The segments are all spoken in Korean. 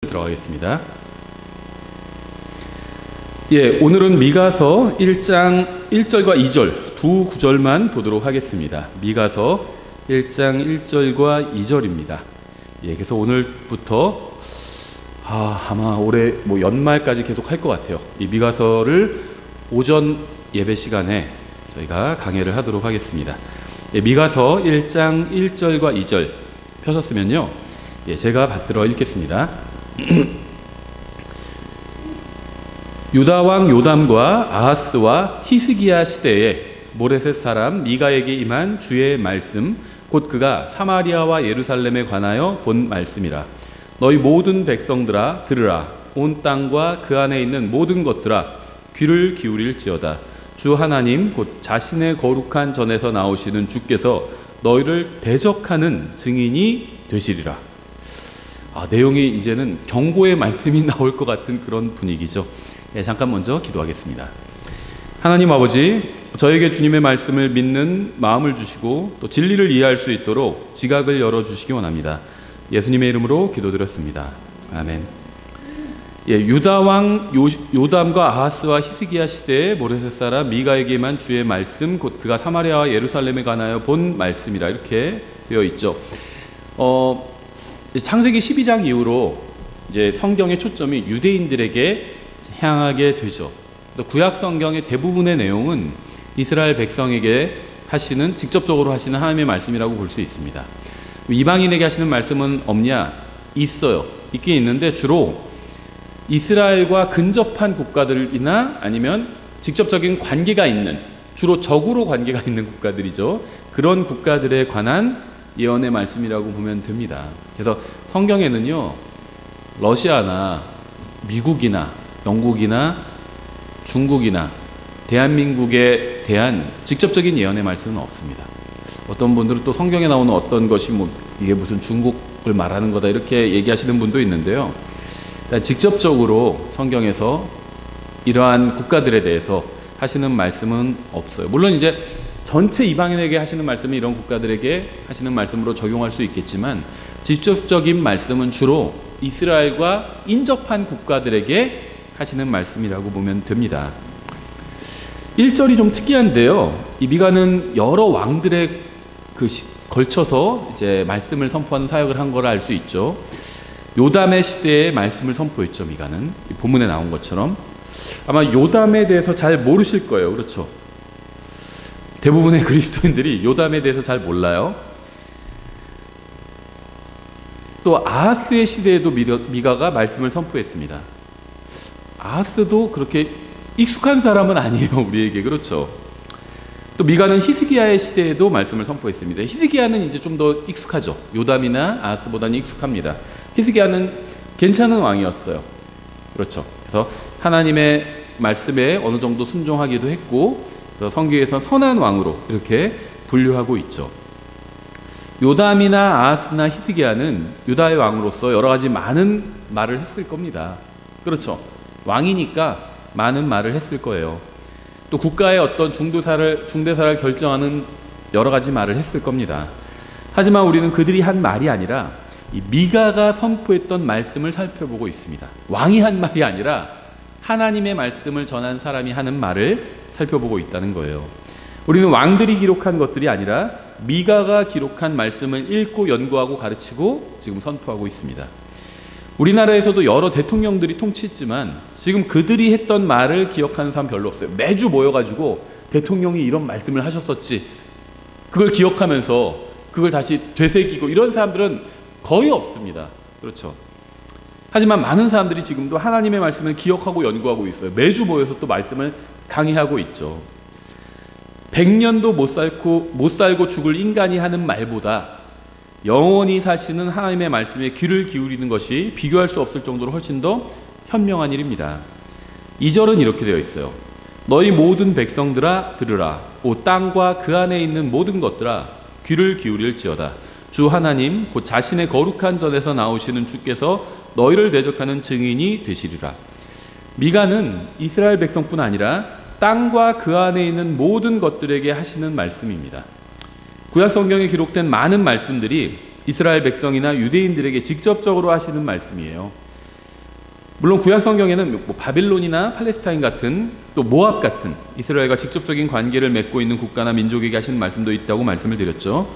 들어가겠습니다. 오늘은 미가서 1장 1절과 2절 두 구절만 보도록 하겠습니다. 미가서 1장 1절과 2절입니다. 그래서 오늘부터 아마 올해 연말까지 계속 할 것 같아요. 이 미가서를 오전 예배 시간에 저희가 강해를 하도록 하겠습니다. 미가서 1장 1절과 2절 펴셨으면요, 제가 받들어 읽겠습니다. 유다 왕 요담과 아하스와 히스기야 시대에 모레셋 사람 미가에게 임한 주의 말씀, 곧 그가 사마리아와 예루살렘에 관하여 본 말씀이라. 너희 모든 백성들아 들으라. 온 땅과 그 안에 있는 모든 것들아 귀를 기울일지어다. 주 하나님 곧 자신의 거룩한 전에서 나오시는 주께서 너희를 대적하는 증인이 되시리라. 내용이 이제는 경고의 말씀이 나올 것 같은 그런 분위기죠. 잠깐 먼저 기도하겠습니다. 하나님 아버지, 저에게 주님의 말씀을 믿는 마음을 주시고 또 진리를 이해할 수 있도록 지각을 열어주시기 원합니다. 예수님의 이름으로 기도드렸습니다. 아멘. 유다 왕 요담과 아하스와 히스기야 시대에 모레셋 사람 미가에게 임한 주의 말씀, 곧 그가 사마리아와 예루살렘에 관하여 본 말씀이라, 이렇게 되어 있죠. 창세기 12장 이후로 이제 성경의 초점이 유대인들에게 향하게 되죠. 또 구약 성경의 대부분의 내용은 이스라엘 백성에게 하시는, 직접적으로 하시는 하나님의 말씀이라고 볼 수 있습니다. 이방인에게 하시는 말씀은 없냐? 있어요. 있긴 있는데 주로 이스라엘과 근접한 국가들이나 아니면 직접적인 관계가 있는, 주로 적으로 관계가 있는 국가들이죠. 그런 국가들에 관한 예언의 말씀이라고 보면 됩니다. 그래서 성경에는요, 러시아나 미국이나 영국이나 중국이나 대한민국에 대한 직접적인 예언의 말씀은 없습니다. 어떤 분들은 또 성경에 나오는 어떤 것이 이게 무슨 중국을 말하는 거다 이렇게 얘기하시는 분도 있는데요. 직접적으로 성경에서 이러한 국가들에 대해서 하시는 말씀은 없어요. 물론 이제 전체 이방인에게 하시는 말씀이 이런 국가들에게 하시는 말씀으로 적용할 수 있겠지만, 직접적인 말씀은 주로 이스라엘과 인접한 국가들에게 하시는 말씀이라고 보면 됩니다. 1절이 좀 특이한데요. 이 미가는 여러 왕들에 걸쳐서 이제 말씀을 선포하는 사역을 한 걸 알 수 있죠. 요담의 시대에 말씀을 선포했죠. 미가는 본문에 나온 것처럼. 아마 요담에 대해서 잘 모르실 거예요. 그렇죠? 대부분의 그리스도인들이 요담에 대해서 잘 몰라요. 또 아하스의 시대에도 미가가 말씀을 선포했습니다. 아하스도 그렇게 익숙한 사람은 아니에요, 우리에게. 그렇죠? 또 미가는 히스기야의 시대에도 말씀을 선포했습니다. 히스기야는 이제 좀 더 익숙하죠. 요담이나 아하스보다는 익숙합니다. 히스기야는 괜찮은 왕이었어요. 그렇죠? 그래서 하나님의 말씀에 어느 정도 순종하기도 했고, 성경에서 선한 왕으로 이렇게 분류하고 있죠. 요담이나 아하스나 히스기야는 유다의 왕으로서 여러 가지 많은 말을 했을 겁니다. 그렇죠? 왕이니까 많은 말을 했을 거예요. 또 국가의 어떤 중대사를 결정하는 여러 가지 말을 했을 겁니다. 하지만 우리는 그들이 한 말이 아니라 이 미가가 선포했던 말씀을 살펴보고 있습니다. 왕이 한 말이 아니라 하나님의 말씀을 전한 사람이 하는 말을 살펴보고 있다는 거예요. 우리는 왕들이 기록한 것들이 아니라 미가가 기록한 말씀을 읽고 연구하고 가르치고 지금 선포하고 있습니다. 우리나라에서도 여러 대통령들이 통치했지만 지금 그들이 했던 말을 기억하는 사람 별로 없어요. 매주 모여가지고 대통령이 이런 말씀을 하셨었지, 그걸 기억하면서 그걸 다시 되새기고 이런 사람들은 거의 없습니다. 그렇죠? 하지만 많은 사람들이 지금도 하나님의 말씀을 기억하고 연구하고 있어요. 매주 모여서 또 말씀을 강의하고 있죠. 100년도 못 살고 죽을 인간이 하는 말보다 영원히 사시는 하나님의 말씀에 귀를 기울이는 것이 비교할 수 없을 정도로 훨씬 더 현명한 일입니다. 2절은 이렇게 되어 있어요. 너희 모든 백성들아 들으라. 오 땅과 그 안에 있는 모든 것들아 귀를 기울일지어다. 주 하나님 곧 자신의 거룩한 전에서 나오시는 주께서 너희를 대적하는 증인이 되시리라. 미가는 이스라엘 백성뿐 아니라 땅과 그 안에 있는 모든 것들에게 하시는 말씀입니다. 구약 성경에 기록된 많은 말씀들이 이스라엘 백성이나 유대인들에게 직접적으로 하시는 말씀이에요. 물론 구약 성경에는 뭐 바빌론이나 팔레스타인 같은 또 모압 같은 이스라엘과 직접적인 관계를 맺고 있는 국가나 민족에게 하시는 말씀도 있다고 말씀을 드렸죠.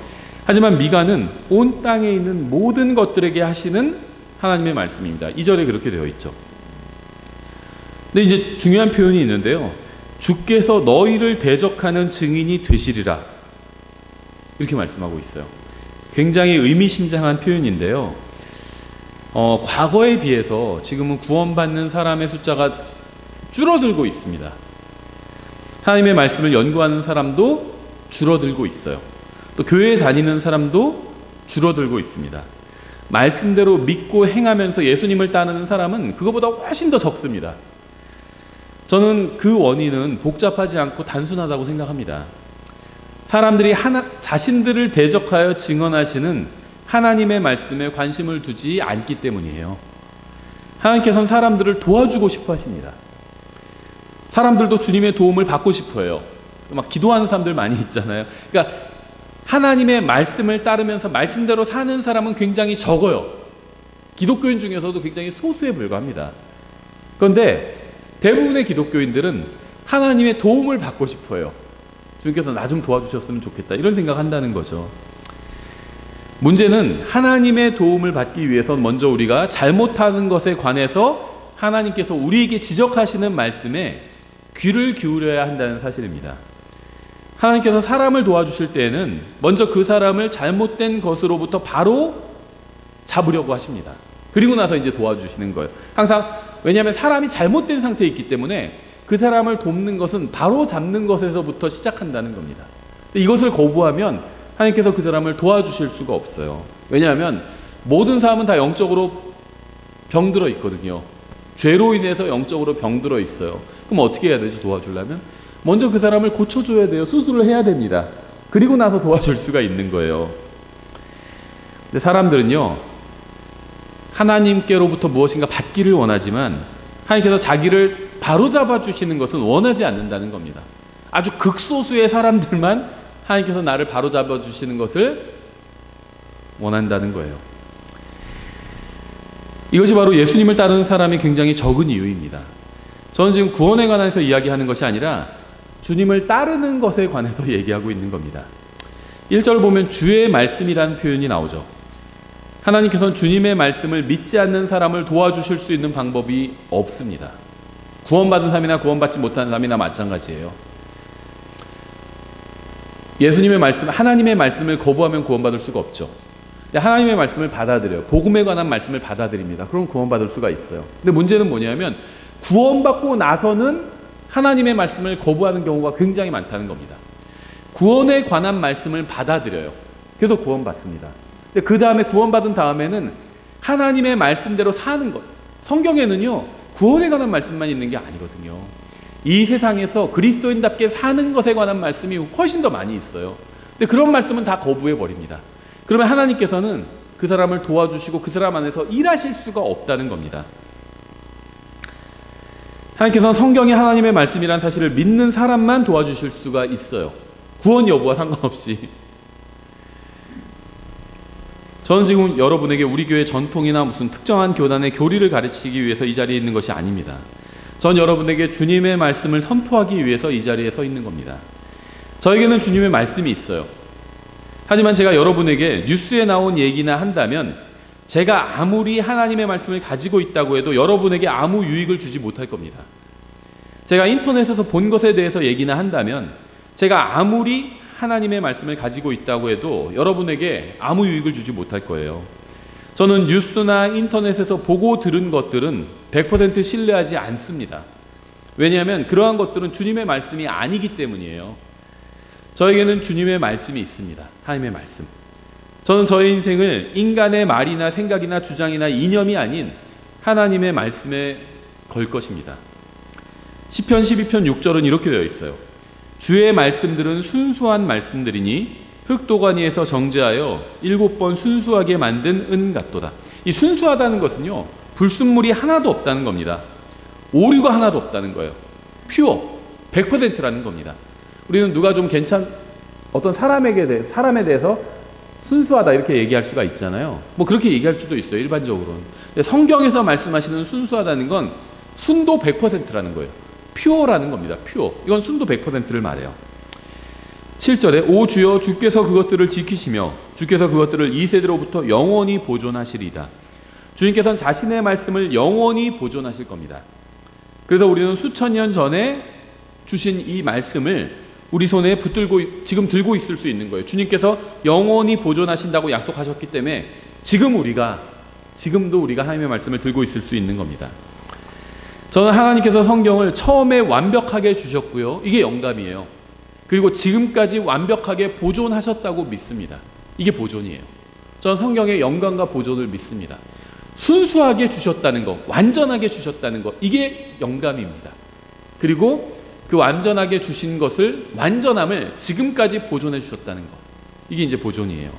하지만 미가는 온 땅에 있는 모든 것들에게 하시는 하나님의 말씀입니다. 2절에 그렇게 되어 있죠. 근데 이제 중요한 표현이 있는데요. 주께서 너희를 대적하는 증인이 되시리라. 이렇게 말씀하고 있어요. 굉장히 의미심장한 표현인데요. 과거에 비해서 지금은 구원받는 사람의 숫자가 줄어들고 있습니다. 하나님의 말씀을 연구하는 사람도 줄어들고 있어요. 또 교회에 다니는 사람도 줄어들고 있습니다. 말씀대로 믿고 행하면서 예수님을 따르는 사람은 그거보다 훨씬 더 적습니다. 저는 그 원인은 복잡하지 않고 단순하다고 생각합니다. 사람들이 자신들을 대적하여 증언하시는 하나님의 말씀에 관심을 두지 않기 때문이에요. 하나님께서는 사람들을 도와주고 싶어 하십니다. 사람들도 주님의 도움을 받고 싶어 해요. 막 기도하는 사람들 많이 있잖아요. 그러니까 하나님의 말씀을 따르면서 말씀대로 사는 사람은 굉장히 적어요. 기독교인 중에서도 굉장히 소수에 불과합니다. 그런데 대부분의 기독교인들은 하나님의 도움을 받고 싶어 해요. 주님께서 나 좀 도와주셨으면 좋겠다, 이런 생각한다는 거죠. 문제는 하나님의 도움을 받기 위해선 먼저 우리가 잘못하는 것에 관해서 하나님께서 우리에게 지적하시는 말씀에 귀를 기울여야 한다는 사실입니다. 하나님께서 사람을 도와주실 때에는 먼저 그 사람을 잘못된 것으로부터 바로 잡으려고 하십니다. 그리고 나서 이제 도와주시는 거예요. 항상, 왜냐하면 사람이 잘못된 상태에 있기 때문에 그 사람을 돕는 것은 바로 잡는 것에서부터 시작한다는 겁니다. 이것을 거부하면 하나님께서 그 사람을 도와주실 수가 없어요. 왜냐하면 모든 사람은 다 영적으로 병들어 있거든요. 죄로 인해서 영적으로 병들어 있어요. 그럼 어떻게 해야 되죠? 도와주려면 먼저 그 사람을 고쳐줘야 돼요. 수술을 해야 됩니다. 그리고 나서 도와줄 수가 있는 거예요. 근데 사람들은요, 하나님께로부터 무엇인가 받기를 원하지만 하나님께서 자기를 바로잡아 주시는 것은 원하지 않는다는 겁니다. 아주 극소수의 사람들만 하나님께서 나를 바로잡아 주시는 것을 원한다는 거예요. 이것이 바로 예수님을 따르는 사람이 굉장히 적은 이유입니다. 저는 지금 구원에 관해서 이야기하는 것이 아니라 주님을 따르는 것에 관해서 얘기하고 있는 겁니다. 1절 보면 주의 말씀이라는 표현이 나오죠. 하나님께서는 주님의 말씀을 믿지 않는 사람을 도와주실 수 있는 방법이 없습니다. 구원받은 사람이나 구원받지 못한 사람이나 마찬가지예요. 예수님의 말씀, 하나님의 말씀을 거부하면 구원받을 수가 없죠. 근데 하나님의 말씀을 받아들여요. 복음에 관한 말씀을 받아들입니다. 그럼 구원받을 수가 있어요. 근데 문제는 뭐냐면 구원받고 나서는 하나님의 말씀을 거부하는 경우가 굉장히 많다는 겁니다. 구원에 관한 말씀을 받아들여요. 그래서 구원받습니다. 근데 그 다음에 구원받은 다음에는 하나님의 말씀대로 사는 것. 성경에는요, 구원에 관한 말씀만 있는 게 아니거든요. 이 세상에서 그리스도인답게 사는 것에 관한 말씀이 훨씬 더 많이 있어요. 근데 그런 말씀은 다 거부해 버립니다. 그러면 하나님께서는 그 사람을 도와주시고 그 사람 안에서 일하실 수가 없다는 겁니다. 하나님께서는 성경이 하나님의 말씀이라는 사실을 믿는 사람만 도와주실 수가 있어요. 구원 여부와 상관없이. 저는 지금 여러분에게 우리 교회 전통이나 무슨 특정한 교단의 교리를 가르치기 위해서 이 자리에 있는 것이 아닙니다. 전 여러분에게 주님의 말씀을 선포하기 위해서 이 자리에 서 있는 겁니다. 저에게는 주님의 말씀이 있어요. 하지만 제가 여러분에게 뉴스에 나온 얘기나 한다면 제가 아무리 하나님의 말씀을 가지고 있다고 해도 여러분에게 아무 유익을 주지 못할 겁니다. 제가 인터넷에서 본 것에 대해서 얘기나 한다면 제가 아무리 하나님의 말씀을 가지고 있다고 해도 여러분에게 아무 유익을 주지 못할 거예요. 저는 뉴스나 인터넷에서 보고 들은 것들은 100% 신뢰하지 않습니다. 왜냐하면 그러한 것들은 주님의 말씀이 아니기 때문이에요. 저에게는 주님의 말씀이 있습니다. 하나님의 말씀. 저는 저의 인생을 인간의 말이나 생각이나 주장이나 이념이 아닌 하나님의 말씀에 걸 것입니다. 시편 12편 6절은 이렇게 되어 있어요. 주의 말씀들은 순수한 말씀들이니 흙도가니에서 정제하여 7번 순수하게 만든 은 같도다. 이 순수하다는 것은요, 불순물이 하나도 없다는 겁니다. 오류가 하나도 없다는 거예요. 퓨어, 100%라는 겁니다. 우리는 누가 좀 어떤 사람에 대해서 순수하다 이렇게 얘기할 수가 있잖아요. 뭐 그렇게 얘기할 수도 있어요, 일반적으로는. 성경에서 말씀하시는 순수하다는 건 순도 100%라는 거예요. 퓨어라는 겁니다. 퓨어. 이건 순도 100%를 말해요. 7절에 오 주여 주께서 그것들을 지키시며 주께서 그것들을 이 세대로부터 영원히 보존하시리이다. 주님께서는 자신의 말씀을 영원히 보존하실 겁니다. 그래서 우리는 수천 년 전에 주신 이 말씀을 우리 손에 붙들고 지금 들고 있을 수 있는 거예요. 주님께서 영원히 보존하신다고 약속하셨기 때문에 지금도 우리가 하나님의 말씀을 들고 있을 수 있는 겁니다. 저는 하나님께서 성경을 처음에 완벽하게 주셨고요. 이게 영감이에요. 그리고 지금까지 완벽하게 보존하셨다고 믿습니다. 이게 보존이에요. 저는 성경의 영감과 보존을 믿습니다. 순수하게 주셨다는 것, 완전하게 주셨다는 것, 이게 영감입니다. 그리고 그 완전하게 주신 것을, 완전함을 지금까지 보존해 주셨다는 것, 이게 이제 보존이에요.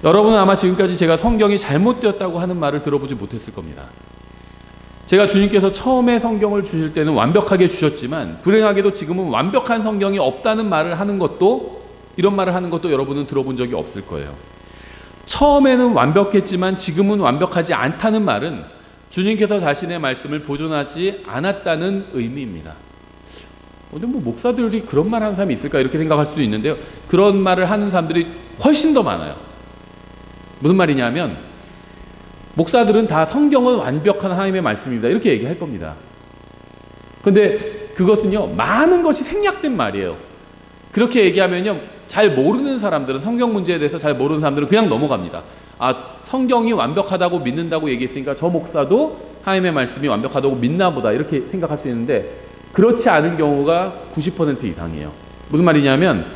여러분은 아마 지금까지 제가 성경이 잘못되었다고 하는 말을 들어보지 못했을 겁니다. 제가 주님께서 처음에 성경을 주실 때는 완벽하게 주셨지만 불행하게도 지금은 완벽한 성경이 없다는 말을 하는 것도, 이런 말을 하는 것도 여러분은 들어본 적이 없을 거예요. 처음에는 완벽했지만 지금은 완벽하지 않다는 말은 주님께서 자신의 말씀을 보존하지 않았다는 의미입니다. 근데 뭐 목사들이 그런 말 하는 사람이 있을까 이렇게 생각할 수도 있는데요. 그런 말을 하는 사람들이 훨씬 더 많아요. 무슨 말이냐면 목사들은 다 성경은 완벽한 하나님의 말씀입니다 이렇게 얘기할 겁니다. 근데 그것은요, 많은 것이 생략된 말이에요. 그렇게 얘기하면요, 잘 모르는 사람들은, 성경 문제에 대해서 잘 모르는 사람들은 그냥 넘어갑니다. 아, 성경이 완벽하다고 믿는다고 얘기했으니까 저 목사도 하나님의 말씀이 완벽하다고 믿나 보다 이렇게 생각할 수 있는데 그렇지 않은 경우가 90% 이상이에요. 무슨 말이냐면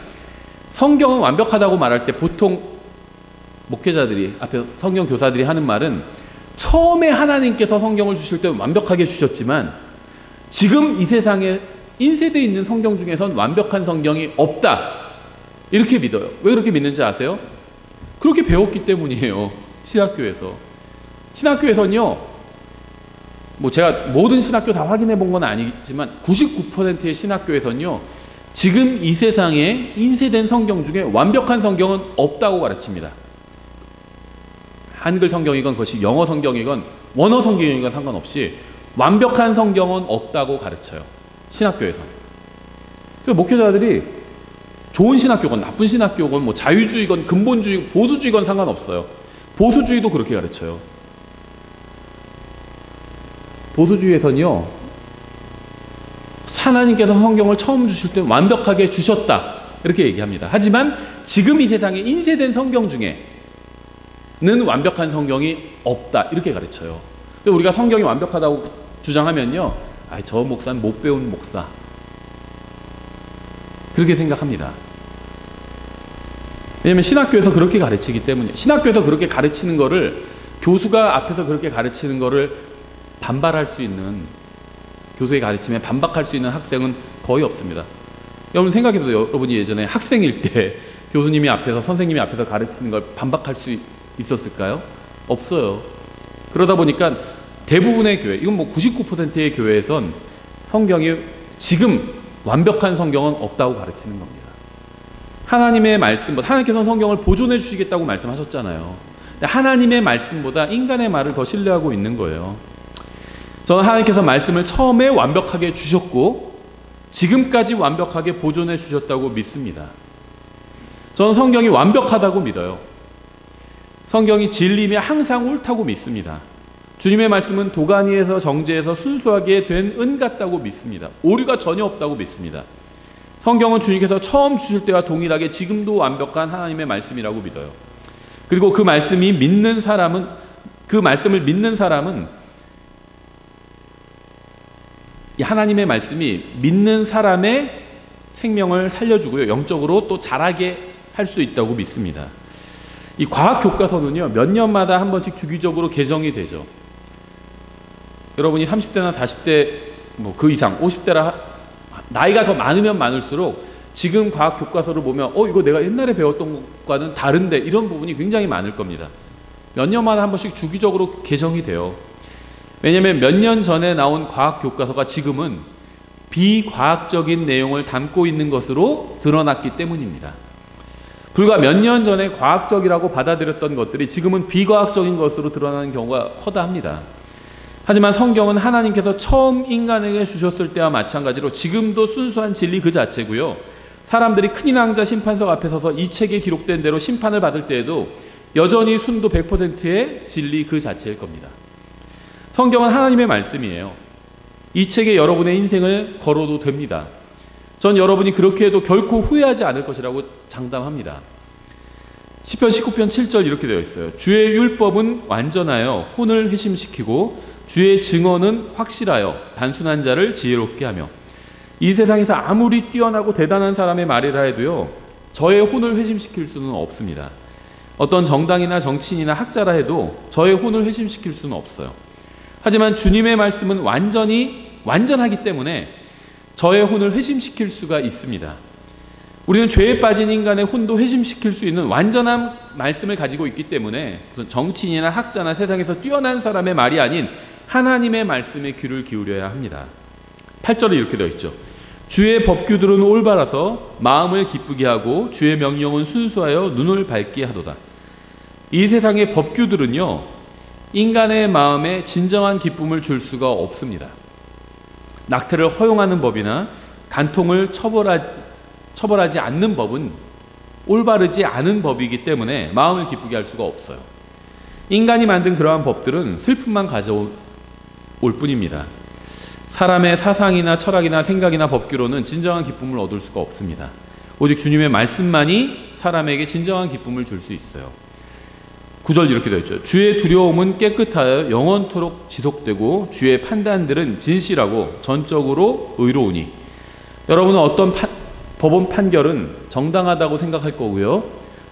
성경은 완벽하다고 말할 때 보통 목회자들이, 앞에 성경 교사들이 하는 말은 처음에 하나님께서 성경을 주실 때 완벽하게 주셨지만 지금 이 세상에 인쇄되어 있는 성경 중에선 완벽한 성경이 없다 이렇게 믿어요. 왜 그렇게 믿는지 아세요? 그렇게 배웠기 때문이에요. 신학교에서는요, 뭐 제가 모든 신학교 다 확인해 본 건 아니지만 99%의 신학교에서는요, 지금 이 세상에 인쇄된 성경 중에 완벽한 성경은 없다고 가르칩니다. 한글 성경이건 그것이 영어 성경이건 원어 성경이건 상관없이 완벽한 성경은 없다고 가르쳐요. 신학교에서. 그래서 목회자들이 좋은 신학교건 나쁜 신학교건 뭐 자유주의건 근본주의, 보수주의건 상관없어요. 보수주의도 그렇게 가르쳐요. 보수주의에서는요, 하나님께서 성경을 처음 주실 때 완벽하게 주셨다 이렇게 얘기합니다. 하지만 지금 이 세상에 인쇄된 성경 중에는 완벽한 성경이 없다 이렇게 가르쳐요. 우리가 성경이 완벽하다고 주장하면요, 아, 저 목사는 못 배운 목사 그렇게 생각합니다. 왜냐하면 신학교에서 그렇게 가르치기 때문에, 신학교에서 그렇게 가르치는 거를, 교수가 앞에서 그렇게 가르치는 거를 반발할 수 있는, 교수의 가르침에 반박할 수 있는 학생은 거의 없습니다. 여러분 생각해보세요. 여러분이 예전에 학생일 때 교수님이 앞에서, 선생님이 앞에서 가르치는 걸 반박할 수 있었을까요? 없어요. 그러다 보니까 대부분의 교회, 이건 뭐 99%의 교회에선 성경이 지금 완벽한 성경은 없다고 가르치는 겁니다. 하나님의 말씀보다, 하나님께서 성경을 보존해 주시겠다고 말씀하셨잖아요. 근데 하나님의 말씀보다 인간의 말을 더 신뢰하고 있는 거예요. 저는 하나님께서 말씀을 처음에 완벽하게 주셨고 지금까지 완벽하게 보존해 주셨다고 믿습니다. 저는 성경이 완벽하다고 믿어요. 성경이 진리며 항상 옳다고 믿습니다. 주님의 말씀은 도가니에서 정제해서 순수하게 된 은 같다고 믿습니다. 오류가 전혀 없다고 믿습니다. 성경은 주님께서 처음 주실 때와 동일하게 지금도 완벽한 하나님의 말씀이라고 믿어요. 그리고 그 말씀이 믿는 사람은, 그 말씀을 믿는 사람은, 이 하나님의 말씀이 믿는 사람의 생명을 살려주고요, 영적으로 또 자라게 할 수 있다고 믿습니다. 이 과학 교과서는요, 몇 년마다 한 번씩 주기적으로 개정이 되죠. 여러분이 30대나 40대, 뭐 그 이상 50대라 나이가 더 많으면 많을수록 지금 과학 교과서를 보면 이거 내가 옛날에 배웠던 것과는 다른데, 이런 부분이 굉장히 많을 겁니다. 몇 년마다 한 번씩 주기적으로 개정이 돼요. 왜냐하면 몇 년 전에 나온 과학 교과서가 지금은 비과학적인 내용을 담고 있는 것으로 드러났기 때문입니다. 불과 몇 년 전에 과학적이라고 받아들였던 것들이 지금은 비과학적인 것으로 드러나는 경우가 허다합니다. 하지만 성경은 하나님께서 처음 인간에게 주셨을 때와 마찬가지로 지금도 순수한 진리 그 자체고요. 사람들이 큰 인왕자 심판석 앞에 서서 이 책에 기록된 대로 심판을 받을 때에도 여전히 순도 100%의 진리 그 자체일 겁니다. 성경은 하나님의 말씀이에요. 이 책에 여러분의 인생을 걸어도 됩니다. 전 여러분이 그렇게 해도 결코 후회하지 않을 것이라고 장담합니다. 시편 19편 7절 이렇게 되어 있어요. 주의 율법은 완전하여 혼을 회심시키고 주의 증언은 확실하여 단순한 자를 지혜롭게 하며. 이 세상에서 아무리 뛰어나고 대단한 사람의 말이라 해도요, 저의 혼을 회심시킬 수는 없습니다. 어떤 정당이나 정치인이나 학자라 해도 저의 혼을 회심시킬 수는 없어요. 하지만 주님의 말씀은 완전하기 때문에 저의 혼을 회심시킬 수가 있습니다. 우리는 죄에 빠진 인간의 혼도 회심시킬 수 있는 완전한 말씀을 가지고 있기 때문에 정치인이나 학자나 세상에서 뛰어난 사람의 말이 아닌 하나님의 말씀에 귀를 기울여야 합니다. 8절에 이렇게 되어 있죠. 주의 법규들은 올바라서 마음을 기쁘게 하고 주의 명령은 순수하여 눈을 밝게 하도다. 이 세상의 법규들은요, 인간의 마음에 진정한 기쁨을 줄 수가 없습니다. 낙태를 허용하는 법이나 간통을 처벌하지 않는 법은 올바르지 않은 법이기 때문에 마음을 기쁘게 할 수가 없어요. 인간이 만든 그러한 법들은 슬픔만 가져올 뿐입니다. 사람의 사상이나 철학이나 생각이나 법규로는 진정한 기쁨을 얻을 수가 없습니다. 오직 주님의 말씀만이 사람에게 진정한 기쁨을 줄 수 있어요. 9절 이렇게 되어 있죠. 주의 두려움은 깨끗하여 영원토록 지속되고 주의 판단들은 진실하고 전적으로 의로우니. 여러분은 어떤 법원 판결은 정당하다고 생각할 거고요,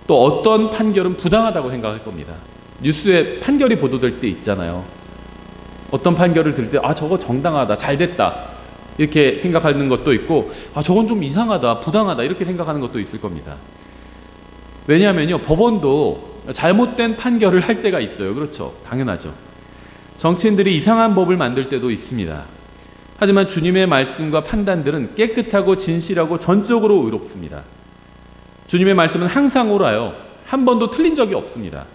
또 어떤 판결은 부당하다고 생각할 겁니다. 뉴스에 판결이 보도될 때 있잖아요. 어떤 판결을 들을 때 저거 정당하다, 잘됐다 이렇게 생각하는 것도 있고, 저건 좀 이상하다, 부당하다 이렇게 생각하는 것도 있을 겁니다. 왜냐하면요, 법원도 잘못된 판결을 할 때가 있어요. 그렇죠? 당연하죠. 정치인들이 이상한 법을 만들 때도 있습니다. 하지만 주님의 말씀과 판단들은 깨끗하고 진실하고 전적으로 의롭습니다. 주님의 말씀은 항상 옳아요. 한 번도 틀린 적이 없습니다.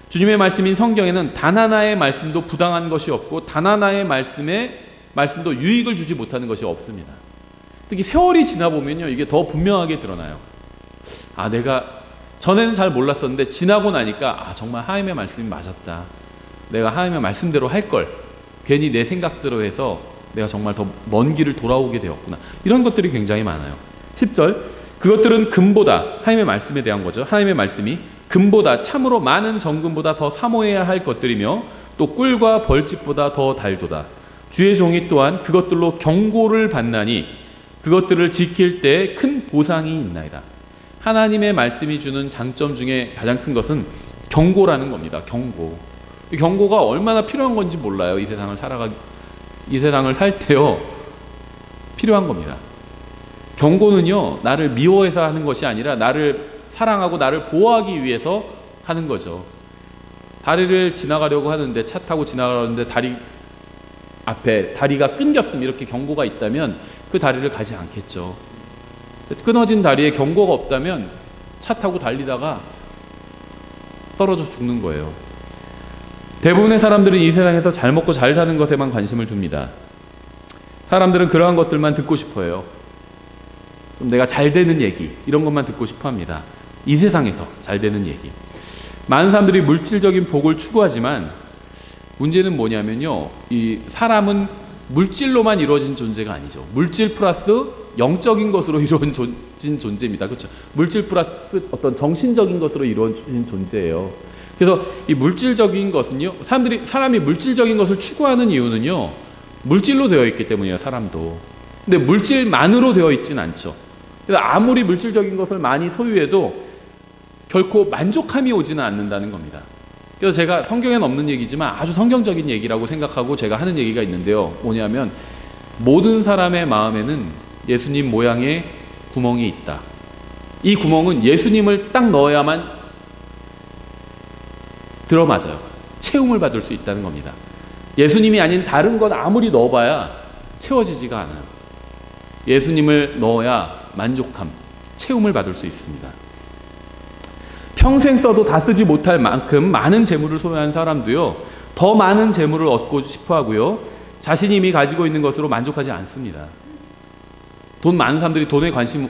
주님의 말씀인 성경에는 단 하나의 말씀도 부당한 것이 없고 단 하나의 말씀도 유익을 주지 못하는 것이 없습니다. 특히 세월이 지나 보면요, 이게 더 분명하게 드러나요. 내가 전에는 잘 몰랐었는데 지나고 나니까 정말 하나님의 말씀이 맞았다. 내가 하나님의 말씀대로 할 걸. 괜히 내 생각대로 해서 내가 정말 더 먼 길을 돌아오게 되었구나. 이런 것들이 굉장히 많아요. 10절, 그것들은 금보다, 하나님의 말씀에 대한 거죠. 하나님의 말씀이 금보다, 참으로 많은 정금보다 더 사모해야 할 것들이며 또 꿀과 벌집보다 더 달도다. 주의 종이 또한 그것들로 경고를 받나니 그것들을 지킬 때 큰 보상이 있나이다. 하나님의 말씀이 주는 장점 중에 가장 큰 것은 경고라는 겁니다. 경고. 이 경고가 얼마나 필요한 건지 몰라요. 이 세상을 살 때요, 필요한 겁니다. 경고는요, 나를 미워해서 하는 것이 아니라 나를 사랑하고 나를 보호하기 위해서 하는 거죠. 다리를 지나가려고 하는데, 차 타고 지나가려는데 다리 앞에 다리가 끊겼음 이렇게 경고가 있다면 그 다리를 가지 않겠죠. 끊어진 다리에 경고가 없다면 차 타고 달리다가 떨어져 죽는 거예요. 대부분의 사람들은 이 세상에서 잘 먹고 잘 사는 것에만 관심을 둡니다. 사람들은 그러한 것들만 듣고 싶어 해요. 내가 잘 되는 얘기, 이런 것만 듣고 싶어 합니다. 이 세상에서 잘 되는 얘기. 많은 사람들이 물질적인 복을 추구하지만 문제는 뭐냐면요, 이 사람은 물질로만 이루어진 존재가 아니죠. 물질 플러스 영적인 것으로 이루어진 존재입니다. 그렇죠? 물질 플러스 어떤 정신적인 것으로 이루어진 존재예요. 그래서 이 물질적인 것은요, 사람이 물질적인 것을 추구하는 이유는요, 물질로 되어 있기 때문이에요. 사람도. 근데 물질만으로 되어 있진 않죠. 그래서 아무리 물질적인 것을 많이 소유해도 결코 만족함이 오지는 않는다는 겁니다. 그래서 제가 성경에는 없는 얘기지만 아주 성경적인 얘기라고 생각하고 제가 하는 얘기가 있는데요. 뭐냐면, 모든 사람의 마음에는 예수님 모양의 구멍이 있다. 이 구멍은 예수님을 딱 넣어야만 들어맞아요. 채움을 받을 수 있다는 겁니다. 예수님이 아닌 다른 것 아무리 넣어봐야 채워지지가 않아요. 예수님을 넣어야 만족함, 채움을 받을 수 있습니다. 평생 써도 다 쓰지 못할 만큼 많은 재물을 소유한 사람도요, 더 많은 재물을 얻고 싶어 하고요, 자신이 이미 가지고 있는 것으로 만족하지 않습니다. 돈 많은 사람들이 돈에 관심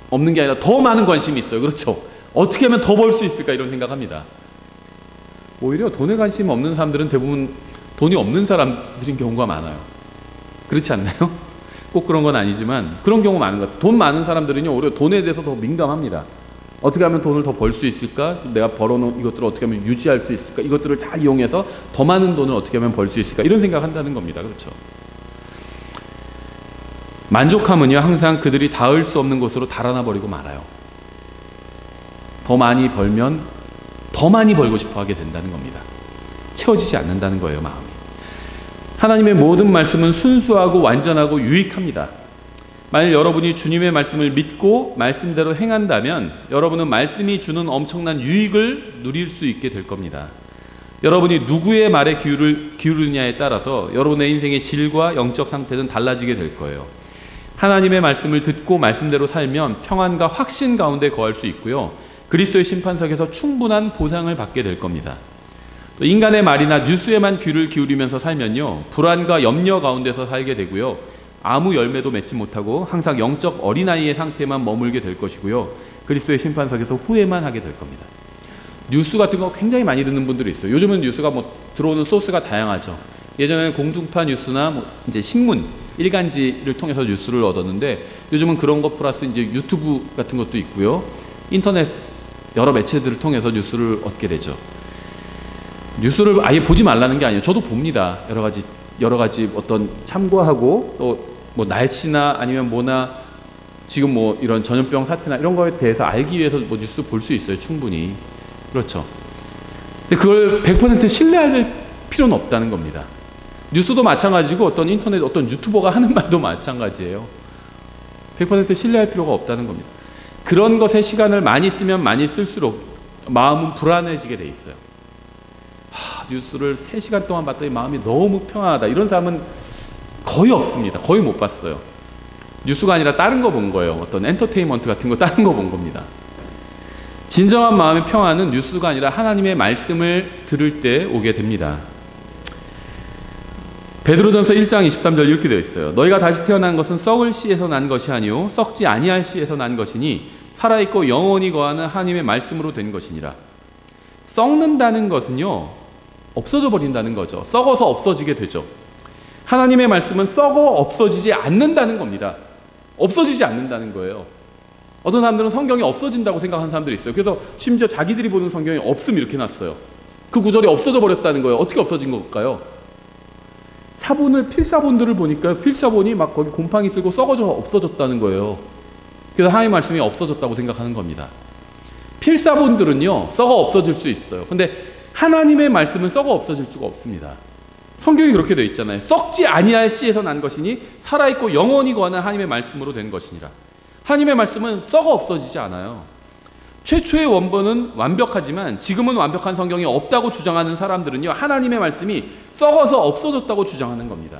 없는 게 아니라 더 많은 관심이 있어요. 그렇죠? 어떻게 하면 더 벌 수 있을까 이런 생각합니다. 오히려 돈에 관심 없는 사람들은 대부분 돈이 없는 사람들인 경우가 많아요. 그렇지 않나요? 꼭 그런 건 아니지만 그런 경우 많은 것 같아요. 돈 많은 사람들은요, 오히려 돈에 대해서 더 민감합니다. 어떻게 하면 돈을 더 벌 수 있을까? 내가 벌어놓은 이것들을 어떻게 하면 유지할 수 있을까? 이것들을 잘 이용해서 더 많은 돈을 어떻게 하면 벌 수 있을까? 이런 생각한다는 겁니다. 그렇죠? 만족함은요, 항상 그들이 닿을 수 없는 곳으로 달아나 버리고 말아요. 더 많이 벌면 더 많이 벌고 싶어 하게 된다는 겁니다. 채워지지 않는다는 거예요, 마음이. 하나님의 모든 말씀은 순수하고 완전하고 유익합니다. 만일 여러분이 주님의 말씀을 믿고 말씀대로 행한다면 여러분은 말씀이 주는 엄청난 유익을 누릴 수 있게 될 겁니다. 여러분이 누구의 말에 기울느냐에 따라서 여러분의 인생의 질과 영적 상태는 달라지게 될 거예요. 하나님의 말씀을 듣고 말씀대로 살면 평안과 확신 가운데 거할 수 있고요, 그리스도의 심판석에서 충분한 보상을 받게 될 겁니다. 또 인간의 말이나 뉴스에만 귀를 기울이면서 살면요, 불안과 염려 가운데서 살게 되고요, 아무 열매도 맺지 못하고 항상 영적 어린아이의 상태만 머물게 될 것이고요, 그리스도의 심판석에서 후회만 하게 될 겁니다. 뉴스 같은 거 굉장히 많이 듣는 분들이 있어요. 요즘은 뉴스가 들어오는 소스가 다양하죠. 예전에는 공중파 뉴스나 이제 신문, 일간지를 통해서 뉴스를 얻었는데 요즘은 그런 것 플러스 이제 유튜브 같은 것도 있고요, 인터넷 여러 매체들을 통해서 뉴스를 얻게 되죠. 뉴스를 아예 보지 말라는 게 아니에요. 저도 봅니다. 여러 가지 어떤 참고하고 또 뭐 날씨나 아니면 뭐나 지금 뭐 이런 전염병 사태나 이런 거에 대해서 알기 위해서 뭐 뉴스 볼 수 있어요. 충분히. 그렇죠. 근데 그걸 100% 신뢰할 필요는 없다는 겁니다. 뉴스도 마찬가지고 어떤 인터넷 어떤 유튜버가 하는 말도 마찬가지예요. 100% 신뢰할 필요가 없다는 겁니다. 그런 것에 시간을 많이 쓰면 많이 쓸수록 마음은 불안해지게 돼 있어요. 뉴스를 3시간 동안 봤더니 마음이 너무 평안하다, 이런 사람은 거의 없습니다. 거의 못 봤어요. 뉴스가 아니라 다른 거 본 거예요. 어떤 엔터테인먼트 같은 거 다른 거 본 겁니다. 진정한 마음의 평안은 뉴스가 아니라 하나님의 말씀을 들을 때 오게 됩니다. 베드로전서 1장 23절 이렇게 되어 있어요. 너희가 다시 태어난 것은 썩을 씨에서 난 것이 아니요 썩지 아니할 씨에서 난 것이니 살아있고 영원히 거하는 하나님의 말씀으로 된 것이니라. 썩는다는 것은요, 없어져 버린다는 거죠. 썩어서 없어지게 되죠. 하나님의 말씀은 썩어 없어지지 않는다는 겁니다. 없어지지 않는다는 거예요. 어떤 사람들은 성경이 없어진다고 생각하는 사람들이 있어요. 그래서 심지어 자기들이 보는 성경이 없음 이렇게 놨어요. 그 구절이 없어져 버렸다는 거예요. 어떻게 없어진 걸까요? 필사본들을 보니까 필사본이 막 거기 곰팡이 쓸고 썩어져 없어졌다는 거예요. 그래서 하나님의 말씀이 없어졌다고 생각하는 겁니다. 필사본들은요, 썩어 없어질 수 있어요. 근데 하나님의 말씀은 썩어 없어질 수가 없습니다. 성경이 그렇게 되어 있잖아요. 썩지 아니할 씨에서 난 것이니 살아있고 영원히 거하는 하나님의 말씀으로 된 것이니라. 하나님의 말씀은 썩어 없어지지 않아요. 최초의 원본은 완벽하지만 지금은 완벽한 성경이 없다고 주장하는 사람들은요, 하나님의 말씀이 썩어서 없어졌다고 주장하는 겁니다.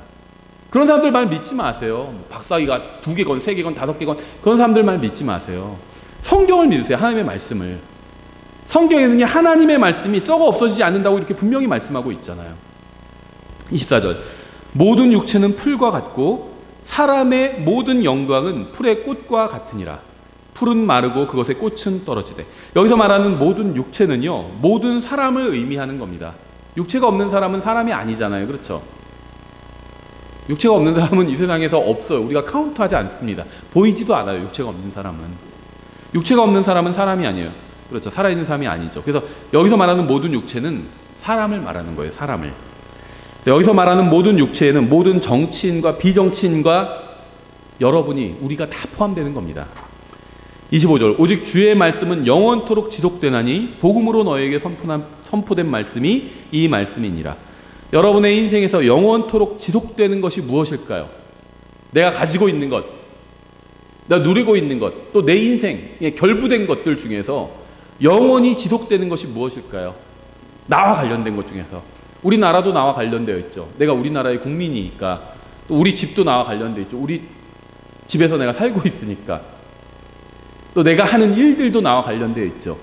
그런 사람들 말 믿지 마세요. 박사기가 2개건 3개건 5개건 그런 사람들 말 믿지 마세요. 성경을 믿으세요. 하나님의 말씀을. 성경에는요, 하나님의 말씀이 썩어 없어지지 않는다고 이렇게 분명히 말씀하고 있잖아요. 24절. 모든 육체는 풀과 같고 사람의 모든 영광은 풀의 꽃과 같으니라. 풀은 마르고 그것의 꽃은 떨어지되. 여기서 말하는 모든 육체는요, 모든 사람을 의미하는 겁니다. 육체가 없는 사람은 사람이 아니잖아요. 그렇죠? 육체가 없는 사람은 이 세상에서 없어요. 우리가 카운트하지 않습니다. 보이지도 않아요. 육체가 없는 사람은. 육체가 없는 사람은 사람이 아니에요. 그렇죠. 살아있는 사람이 아니죠. 그래서 여기서 말하는 모든 육체는 사람을 말하는 거예요. 사람을. 여기서 말하는 모든 육체에는 모든 정치인과 비정치인과 여러분이, 우리가 다 포함되는 겁니다. 25절. 오직 주의 말씀은 영원토록 지속되나니 복음으로 너에게 선포된 말씀이 이 말씀이니라. 여러분의 인생에서 영원토록 지속되는 것이 무엇일까요? 내가 가지고 있는 것, 내가 누리고 있는 것, 또 내 인생에 결부된 것들 중에서 영원히 지속되는 것이 무엇일까요? 나와 관련된 것 중에서. 우리나라도 나와 관련되어 있죠. 내가 우리나라의 국민이니까. 또 우리 집도 나와 관련되어 있죠. 우리 집에서 내가 살고 있으니까. 또 내가 하는 일들도 나와 관련되어 있죠.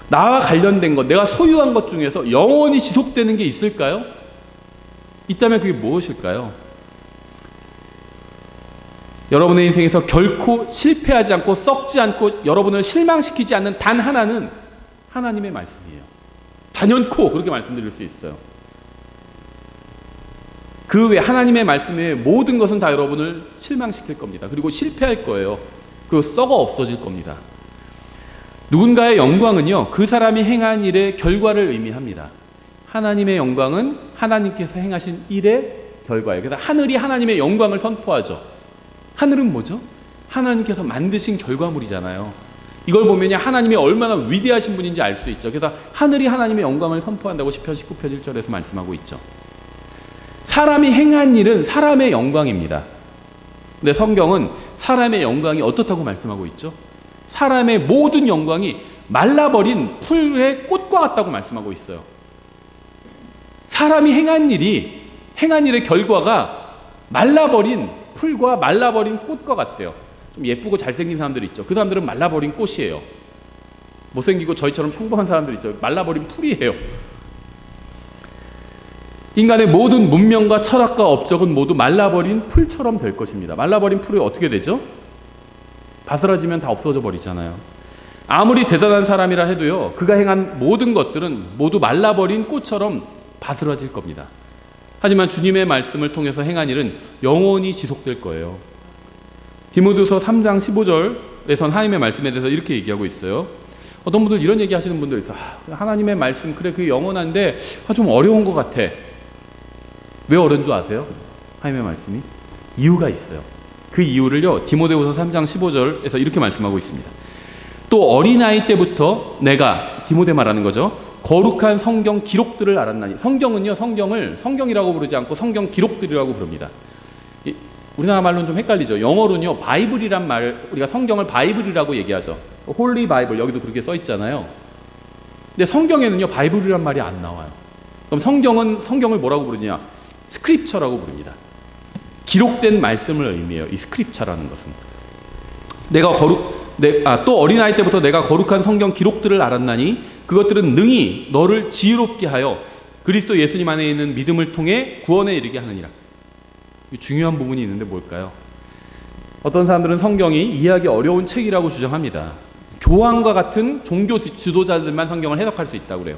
나와 관련된 것, 내가 소유한 것 중에서 영원히 지속되는 게 있을까요? 있다면 그게 무엇일까요? 여러분의 인생에서 결코 실패하지 않고 썩지 않고 여러분을 실망시키지 않는 단 하나는 하나님의 말씀이에요. 단연코 그렇게 말씀드릴 수 있어요. 그 외 하나님의 말씀 외에 모든 것은 다 여러분을 실망시킬 겁니다. 그리고 실패할 거예요. 그 썩어 없어질 겁니다. 누군가의 영광은요, 그 사람이 행한 일의 결과를 의미합니다. 하나님의 영광은 하나님께서 행하신 일의 결과예요. 그래서 하늘이 하나님의 영광을 선포하죠. 하늘은 뭐죠? 하나님께서 만드신 결과물이잖아요. 이걸 보면 하나님이 얼마나 위대하신 분인지 알 수 있죠. 그래서 하늘이 하나님의 영광을 선포한다고 시편 19편 1절에서 말씀하고 있죠. 사람이 행한 일은 사람의 영광입니다. 근데 성경은 사람의 영광이 어떻다고 말씀하고 있죠? 사람의 모든 영광이 말라버린 풀의 꽃과 같다고 말씀하고 있어요. 사람이 행한 일의 결과가 말라버린 풀과 말라버린 꽃과 같대요. 좀 예쁘고 잘생긴 사람들 있죠. 그 사람들은 말라버린 꽃이에요. 못생기고 저희처럼 평범한 사람들 있죠. 말라버린 풀이에요. 인간의 모든 문명과 철학과 업적은 모두 말라버린 풀처럼 될 것입니다. 말라버린 풀이 어떻게 되죠? 바스라지면 다 없어져 버리잖아요. 아무리 대단한 사람이라 해도요, 그가 행한 모든 것들은 모두 말라버린 꽃처럼 바스라질 겁니다. 하지만 주님의 말씀을 통해서 행한 일은 영원히 지속될 거예요. 디모데후서 3장 15절에선 하나님의 말씀에 대해서 이렇게 얘기하고 있어요. 어떤 분들 이런 얘기 하시는 분들 있어요. 하나님의 말씀 그래 그게 영원한데 좀 어려운 것 같아. 왜 어려운 줄 아세요? 하나님의 말씀이 이유가 있어요. 그 이유를요, 디모데후서 3장 15절에서 이렇게 말씀하고 있습니다. 또 어린아이 때부터 내가, 디모데 말하는 거죠, 거룩한 성경 기록들을 알았나니. 성경은요, 성경을 성경이라고 부르지 않고 성경 기록들이라고 부릅니다. 우리나라 말로는 좀 헷갈리죠. 영어로는요, 바이블이란 말, 우리가 성경을 바이블이라고 얘기하죠. 홀리 바이블, 여기도 그렇게 써 있잖아요. 근데 성경에는요, 바이블이란 말이 안 나와요. 그럼 성경을 뭐라고 부르냐? 스크립처라고 부릅니다. 기록된 말씀을 의미해요. 이 스크립처라는 것은. 또 어린아이 때부터 내가 거룩한 성경 기록들을 알았나니 그것들은 능히 너를 지혜롭게 하여 그리스도 예수님 안에 있는 믿음을 통해 구원에 이르게 하느니라. 중요한 부분이 있는데 뭘까요? 어떤 사람들은 성경이 이해하기 어려운 책이라고 주장합니다. 교황과 같은 종교 지도자들만 성경을 해석할 수 있다고 그래요.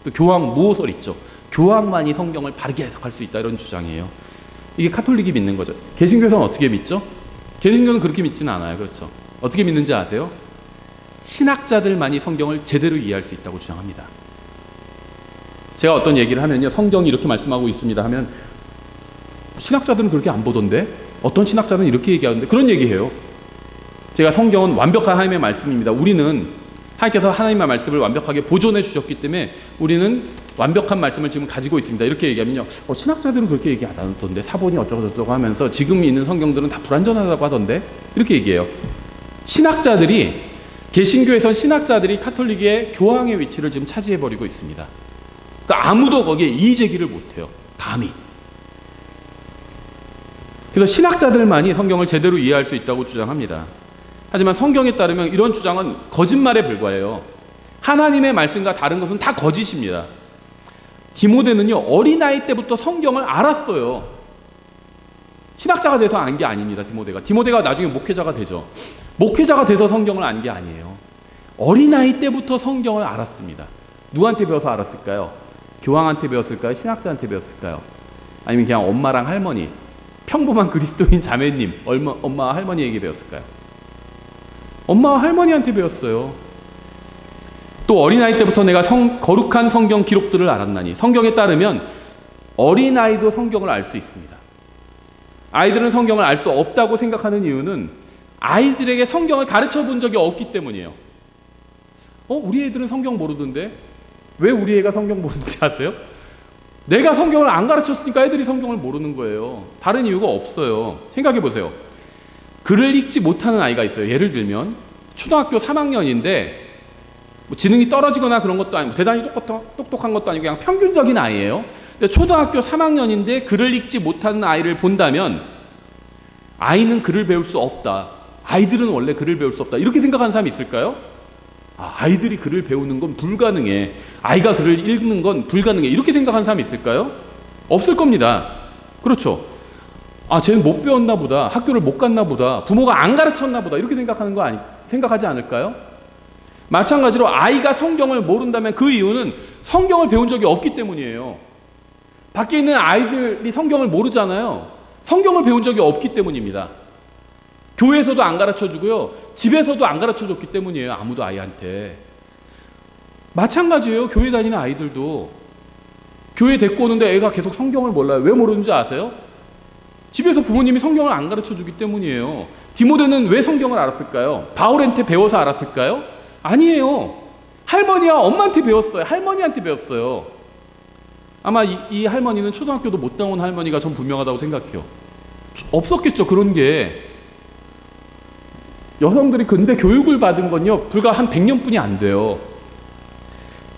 또 교황 무호설 있죠. 교황만이 성경을 바르게 해석할 수 있다, 이런 주장이에요. 이게 카톨릭이 믿는 거죠. 개신교에서는 어떻게 믿죠? 개신교는 그렇게 믿지는 않아요. 그렇죠? 어떻게 믿는지 아세요? 신학자들만이 성경을 제대로 이해할 수 있다고 주장합니다. 제가 어떤 얘기를 하면요, 성경이 이렇게 말씀하고 있습니다 하면 신학자들은 그렇게 안 보던데, 어떤 신학자는 이렇게 얘기하는데, 그런 얘기해요. 제가 성경은 완벽한 하나님의 말씀입니다. 우리는 하나님께서 하나님의 말씀을 완벽하게 보존해 주셨기 때문에 우리는 완벽한 말씀을 지금 가지고 있습니다. 이렇게 얘기하면요, 신학자들은 그렇게 얘기 안 하던데, 사본이 어쩌고저쩌고 하면서 지금 있는 성경들은 다 불완전하다고 하던데, 이렇게 얘기해요. 개신교에선 신학자들이 카톨릭의 교황의 위치를 지금 차지해버리고 있습니다. 그러니까 아무도 거기에 이의제기를 못해요. 감히. 그래서 신학자들만이 성경을 제대로 이해할 수 있다고 주장합니다. 하지만 성경에 따르면 이런 주장은 거짓말에 불과해요. 하나님의 말씀과 다른 것은 다 거짓입니다. 디모데는요, 어린아이 때부터 성경을 알았어요. 신학자가 돼서 안 게 아닙니다. 디모데가 나중에 목회자가 되죠. 목회자가 돼서 성경을 안 게 아니에요. 어린아이 때부터 성경을 알았습니다. 누구한테 배워서 알았을까요? 교황한테 배웠을까요? 신학자한테 배웠을까요? 아니면 그냥 엄마랑 할머니, 평범한 그리스도인 자매님, 엄마와 할머니에게 배웠을까요? 엄마와 할머니한테 배웠어요. 또 어린아이 때부터 내가 거룩한 성경 기록들을 알았나니. 성경에 따르면 어린아이도 성경을 알 수 있습니다. 아이들은 성경을 알 수 없다고 생각하는 이유는 아이들에게 성경을 가르쳐 본 적이 없기 때문이에요. 우리 애들은 성경 모르던데 왜 우리 애가 성경 모르는지 아세요? 내가 성경을 안 가르쳤으니까 애들이 성경을 모르는 거예요. 다른 이유가 없어요. 생각해 보세요. 글을 읽지 못하는 아이가 있어요. 예를 들면 초등학교 3학년인데 지능이 떨어지거나 그런 것도 아니고 대단히 똑똑한 것도 아니고 그냥 평균적인 아이예요. 근데 초등학교 3학년인데 글을 읽지 못하는 아이를 본다면 아이는 글을 배울 수 없다. 아이들은 원래 글을 배울 수 없다. 이렇게 생각하는 사람이 있을까요? 아이들이 글을 배우는 건 불가능해. 아이가 글을 읽는 건 불가능해. 이렇게 생각하는 사람이 있을까요? 없을 겁니다. 그렇죠. 쟤는 못 배웠나 보다. 학교를 못 갔나 보다. 부모가 안 가르쳤나 보다. 이렇게 생각하지 않을까요? 마찬가지로 아이가 성경을 모른다면 그 이유는 성경을 배운 적이 없기 때문이에요. 밖에 있는 아이들이 성경을 모르잖아요. 성경을 배운 적이 없기 때문입니다. 교회에서도 안 가르쳐주고요. 집에서도 안 가르쳐줬기 때문이에요. 아무도 아이한테. 마찬가지예요. 교회 다니는 아이들도. 교회 데리고 오는데 애가 계속 성경을 몰라요. 왜 모르는지 아세요? 집에서 부모님이 성경을 안 가르쳐주기 때문이에요. 디모데는 왜 성경을 알았을까요? 바울한테 배워서 알았을까요? 아니에요. 할머니와 엄마한테 배웠어요. 할머니한테 배웠어요. 아마 이 할머니는 초등학교도 못 나온 할머니가 전 분명하다고 생각해요. 없었겠죠, 그런 게. 여성들이 근데 교육을 받은 건요, 불과 한 100년뿐이 안 돼요.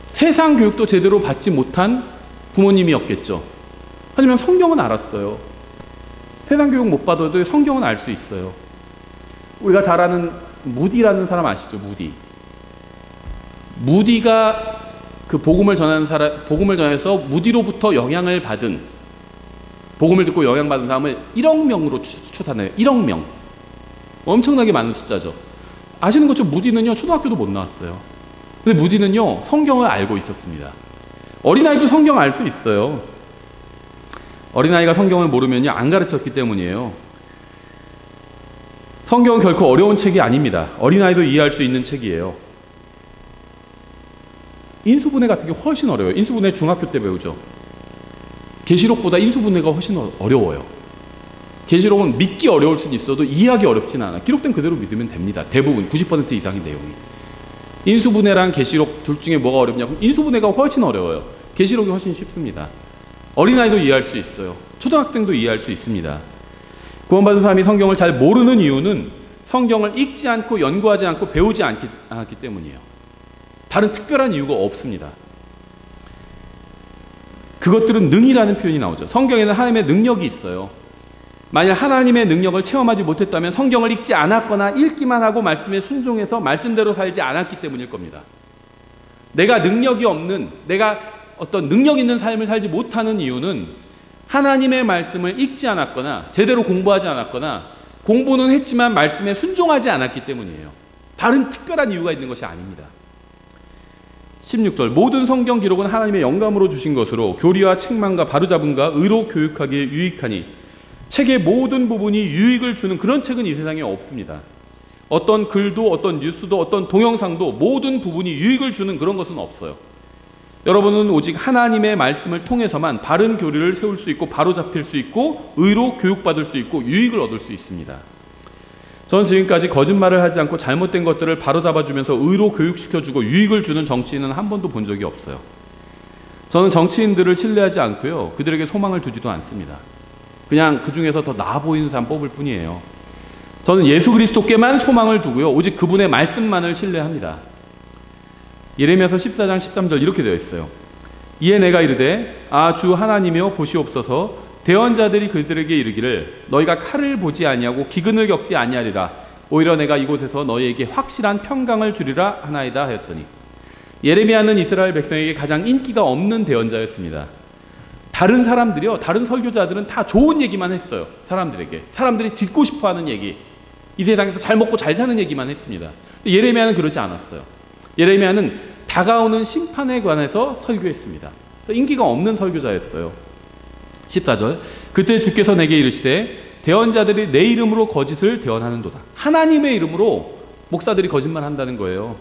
세상 교육도 제대로 받지 못한 부모님이었겠죠. 하지만 성경은 알았어요. 세상 교육 못 받아도 성경은 알 수 있어요. 우리가 잘 아는 무디라는 사람 아시죠? 무디가 그 복음을 전해서 무디로부터 영향을 받은, 복음을 듣고 영향받은 사람을 1억 명으로 추산해요. 1억 명. 엄청나게 많은 숫자죠. 아시는 것처럼 무디는요, 초등학교도 못 나왔어요. 근데 무디는요, 성경을 알고 있었습니다. 어린아이도 성경을 알 수 있어요. 어린아이가 성경을 모르면요, 안 가르쳤기 때문이에요. 성경은 결코 어려운 책이 아닙니다. 어린아이도 이해할 수 있는 책이에요. 인수분해 같은 게 훨씬 어려워요. 인수분해 중학교 때 배우죠. 계시록보다 인수분해가 훨씬 어려워요. 계시록은 믿기 어려울 수는 있어도 이해하기 어렵진 않아. 기록된 그대로 믿으면 됩니다. 대부분 90% 이상의 내용이. 인수분해랑 계시록 둘 중에 뭐가 어렵냐면 인수분해가 훨씬 어려워요. 계시록이 훨씬 쉽습니다. 어린아이도 이해할 수 있어요. 초등학생도 이해할 수 있습니다. 구원받은 사람이 성경을 잘 모르는 이유는 성경을 읽지 않고 연구하지 않고 배우지 않기 때문이에요. 다른 특별한 이유가 없습니다. 그것들은 능이라는 표현이 나오죠. 성경에는 하나님의 능력이 있어요. 만약 하나님의 능력을 체험하지 못했다면 성경을 읽지 않았거나 읽기만 하고 말씀에 순종해서 말씀대로 살지 않았기 때문일 겁니다. 내가 어떤 능력 있는 삶을 살지 못하는 이유는 하나님의 말씀을 읽지 않았거나 제대로 공부하지 않았거나 공부는 했지만 말씀에 순종하지 않았기 때문이에요. 다른 특별한 이유가 있는 것이 아닙니다. 16절 모든 성경 기록은 하나님의 영감으로 주신 것으로 교리와 책망과 바로잡음과 의로 교육하기에 유익하니 책의 모든 부분이 유익을 주는 그런 책은 이 세상에 없습니다. 어떤 글도 어떤 뉴스도 어떤 동영상도 모든 부분이 유익을 주는 그런 것은 없어요. 여러분은 오직 하나님의 말씀을 통해서만 바른 교리를 세울 수 있고 바로잡힐 수 있고 의로 교육받을 수 있고 유익을 얻을 수 있습니다. 저는 지금까지 거짓말을 하지 않고 잘못된 것들을 바로잡아주면서 의로 교육시켜주고 유익을 주는 정치인은 한 번도 본 적이 없어요. 저는 정치인들을 신뢰하지 않고요. 그들에게 소망을 두지도 않습니다. 그냥 그 중에서 더 나아 보이는 사람 뽑을 뿐이에요. 저는 예수 그리스도께만 소망을 두고요. 오직 그분의 말씀만을 신뢰합니다. 예레미야서 14장 13절 이렇게 되어 있어요. 이에 내가 이르되 주 하나님이여 보시옵소서 대언자들이 그들에게 이르기를 너희가 칼을 보지 아니하고 기근을 겪지 아니하리라 오히려 내가 이곳에서 너희에게 확실한 평강을 주리라 하나이다 하였더니 예레미야는 이스라엘 백성에게 가장 인기가 없는 대언자였습니다. 다른 사람들이요, 다른 설교자들은 다 좋은 얘기만 했어요. 사람들이 듣고 싶어하는 얘기, 이 세상에서 잘 먹고 잘 사는 얘기만 했습니다. 예레미야는 그러지 않았어요. 예레미야는 다가오는 심판에 관해서 설교했습니다. 인기가 없는 설교자였어요. 14절 그때 주께서 내게 이르시되 대언자들이 내 이름으로 거짓을 대언하는도다. 하나님의 이름으로 목사들이 거짓말한다는 거예요.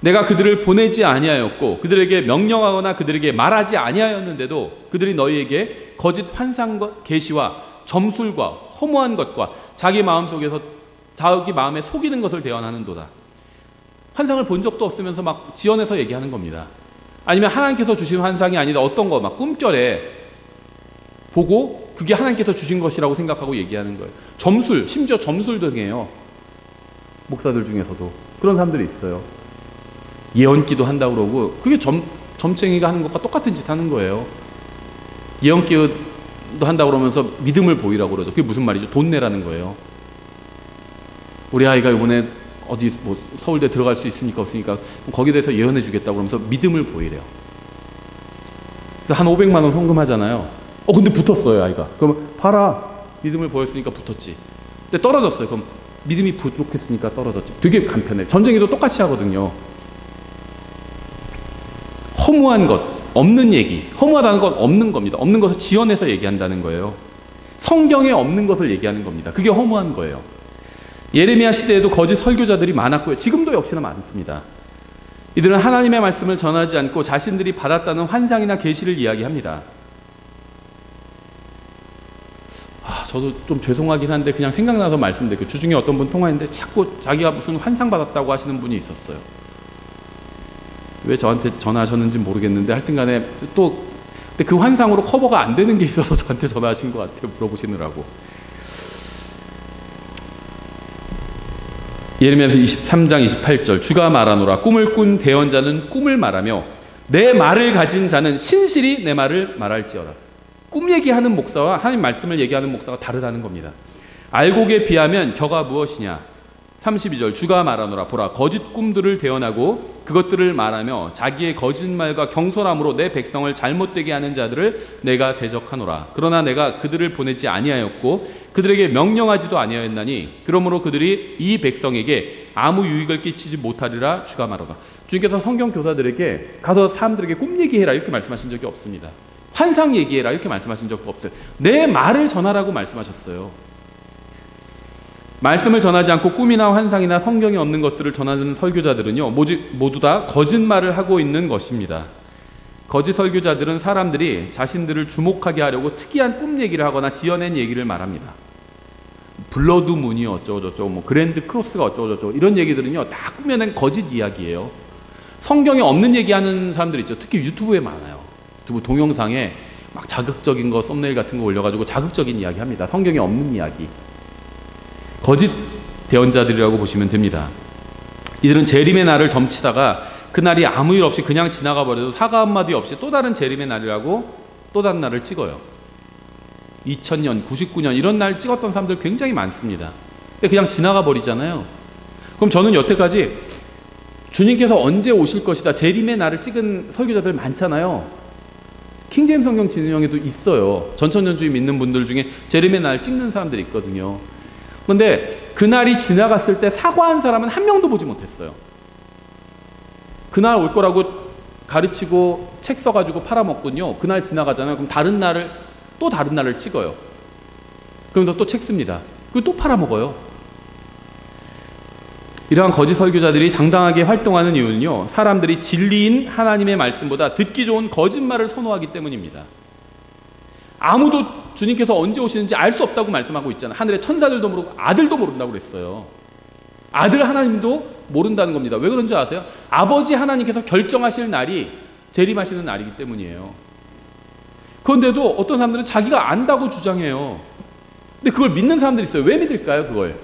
내가 그들을 보내지 아니하였고 그들에게 명령하거나 그들에게 말하지 아니하였는데도 그들이 너희에게 거짓 환상과 계시와 점술과 허무한 것과 자기 마음에 속이는 것을 대언하는도다. 환상을 본 적도 없으면서 막 지어내서 얘기하는 겁니다. 아니면 하나님께서 주신 환상이 아니다 어떤 거 막 꿈결에 보고 그게 하나님께서 주신 것이라고 생각하고 얘기하는 거예요. 점술, 심지어 점술도 해요. 목사들 중에서도 그런 사람들이 있어요. 예언기도 한다고 그러고 그게 점쟁이가 하는 것과 똑같은 짓 하는 거예요. 예언기도 한다고 그러면서 믿음을 보이라고 그러죠. 그게 무슨 말이죠? 돈 내라는 거예요. 우리 아이가 이번에 어디 뭐 서울대 들어갈 수 있습니까 없습니까? 거기에 대해서 예언해 주겠다고 그러면서 믿음을 보이래요. 그래서 한 500만 원 헌금하잖아요. 근데 붙었어요, 아이가. 그럼 봐라, 믿음을 보였으니까 붙었지. 근데 떨어졌어요. 그럼 믿음이 부족했으니까 떨어졌지. 되게 간편해. 전쟁에도 똑같이 하거든요. 허무한 것, 없는 얘기. 허무하다는 건 없는 겁니다. 없는 것을 지어내서 얘기한다는 거예요. 성경에 없는 것을 얘기하는 겁니다. 그게 허무한 거예요. 예레미야 시대에도 거짓 설교자들이 많았고요. 지금도 역시나 많습니다. 이들은 하나님의 말씀을 전하지 않고 자신들이 받았다는 환상이나 계시를 이야기합니다. 저도 좀 죄송하긴 한데 그냥 생각나서 말씀드릴게요. 주중에 어떤 분 통화했는데 자꾸 자기가 무슨 환상 받았다고 하시는 분이 있었어요. 왜 저한테 전화하셨는지 모르겠는데 하여튼 간에 또 근데 그 환상으로 커버가 안 되는 게 있어서 저한테 전화하신 것 같아요. 물어보시느라고. 예레미야서 23장 28절 주가 말하노라 꿈을 꾼 대언자는 꿈을 말하며 내 말을 가진 자는 신실히 내 말을 말할지어다. 꿈 얘기하는 목사와 하나님 말씀을 얘기하는 목사가 다르다는 겁니다. 알곡에 비하면 겨가 무엇이냐. 32절 주가 말하노라 보라 거짓 꿈들을 대언하고 그것들을 말하며 자기의 거짓말과 경솔함으로 내 백성을 잘못되게 하는 자들을 내가 대적하노라. 그러나 내가 그들을 보내지 아니하였고 그들에게 명령하지도 아니하였나니 그러므로 그들이 이 백성에게 아무 유익을 끼치지 못하리라 주가 말하노라. 주님께서 성경 교사들에게 가서 사람들에게 꿈 얘기해라 이렇게 말씀하신 적이 없습니다. 환상 얘기해라 이렇게 말씀하신 적 없어요. 내 말을 전하라고 말씀하셨어요. 말씀을 전하지 않고 꿈이나 환상이나 성경에 없는 것들을 전하는 설교자들은요 모두 다 거짓말을 하고 있는 것입니다. 거짓 설교자들은 사람들이 자신들을 주목하게 하려고 특이한 꿈 얘기를 하거나 지어낸 얘기를 말합니다. 블러드 문이 어쩌고저쩌고 뭐 그랜드 크로스가 어쩌고저쩌고 이런 얘기들은요 다 꾸며낸 거짓 이야기예요. 성경에 없는 얘기하는 사람들 있죠. 특히 유튜브에 많아요. 유튜브 동영상에 막 자극적인 거 썸네일 같은 거 올려가지고 자극적인 이야기 합니다. 성경에 없는 이야기. 거짓 대언자들이라고 보시면 됩니다. 이들은 재림의 날을 점치다가 그날이 아무 일 없이 그냥 지나가 버려도 사과 한마디 없이 또 다른 재림의 날이라고 또 다른 날을 찍어요. 2000년, 99년 이런 날 찍었던 사람들 굉장히 많습니다. 근데 그냥 지나가 버리잖아요. 그럼 저는 여태까지 주님께서 언제 오실 것이다 재림의 날을 찍은 설교자들 많잖아요. 킹제임스 성경 진영에도 있어요. 전천년주의 믿는 분들 중에 재림의 날 찍는 사람들이 있거든요. 그런데 그날이 지나갔을 때 사과한 사람은 한 명도 보지 못했어요. 그날 올 거라고 가르치고 책 써가지고 팔아먹군요. 그날 지나가잖아요. 그럼 또 다른 날을 찍어요. 그러면서 또 책 씁니다. 그리고 또 팔아먹어요. 이러한 거짓 설교자들이 당당하게 활동하는 이유는요. 사람들이 진리인 하나님의 말씀보다 듣기 좋은 거짓말을 선호하기 때문입니다. 아무도 주님께서 언제 오시는지 알 수 없다고 말씀하고 있잖아요. 하늘의 천사들도 모르고 아들도 모른다고 그랬어요. 아들 하나님도 모른다는 겁니다. 왜 그런지 아세요? 아버지 하나님께서 결정하실 날이 재림하시는 날이기 때문이에요. 그런데도 어떤 사람들은 자기가 안다고 주장해요. 근데 그걸 믿는 사람들이 있어요. 왜 믿을까요? 그걸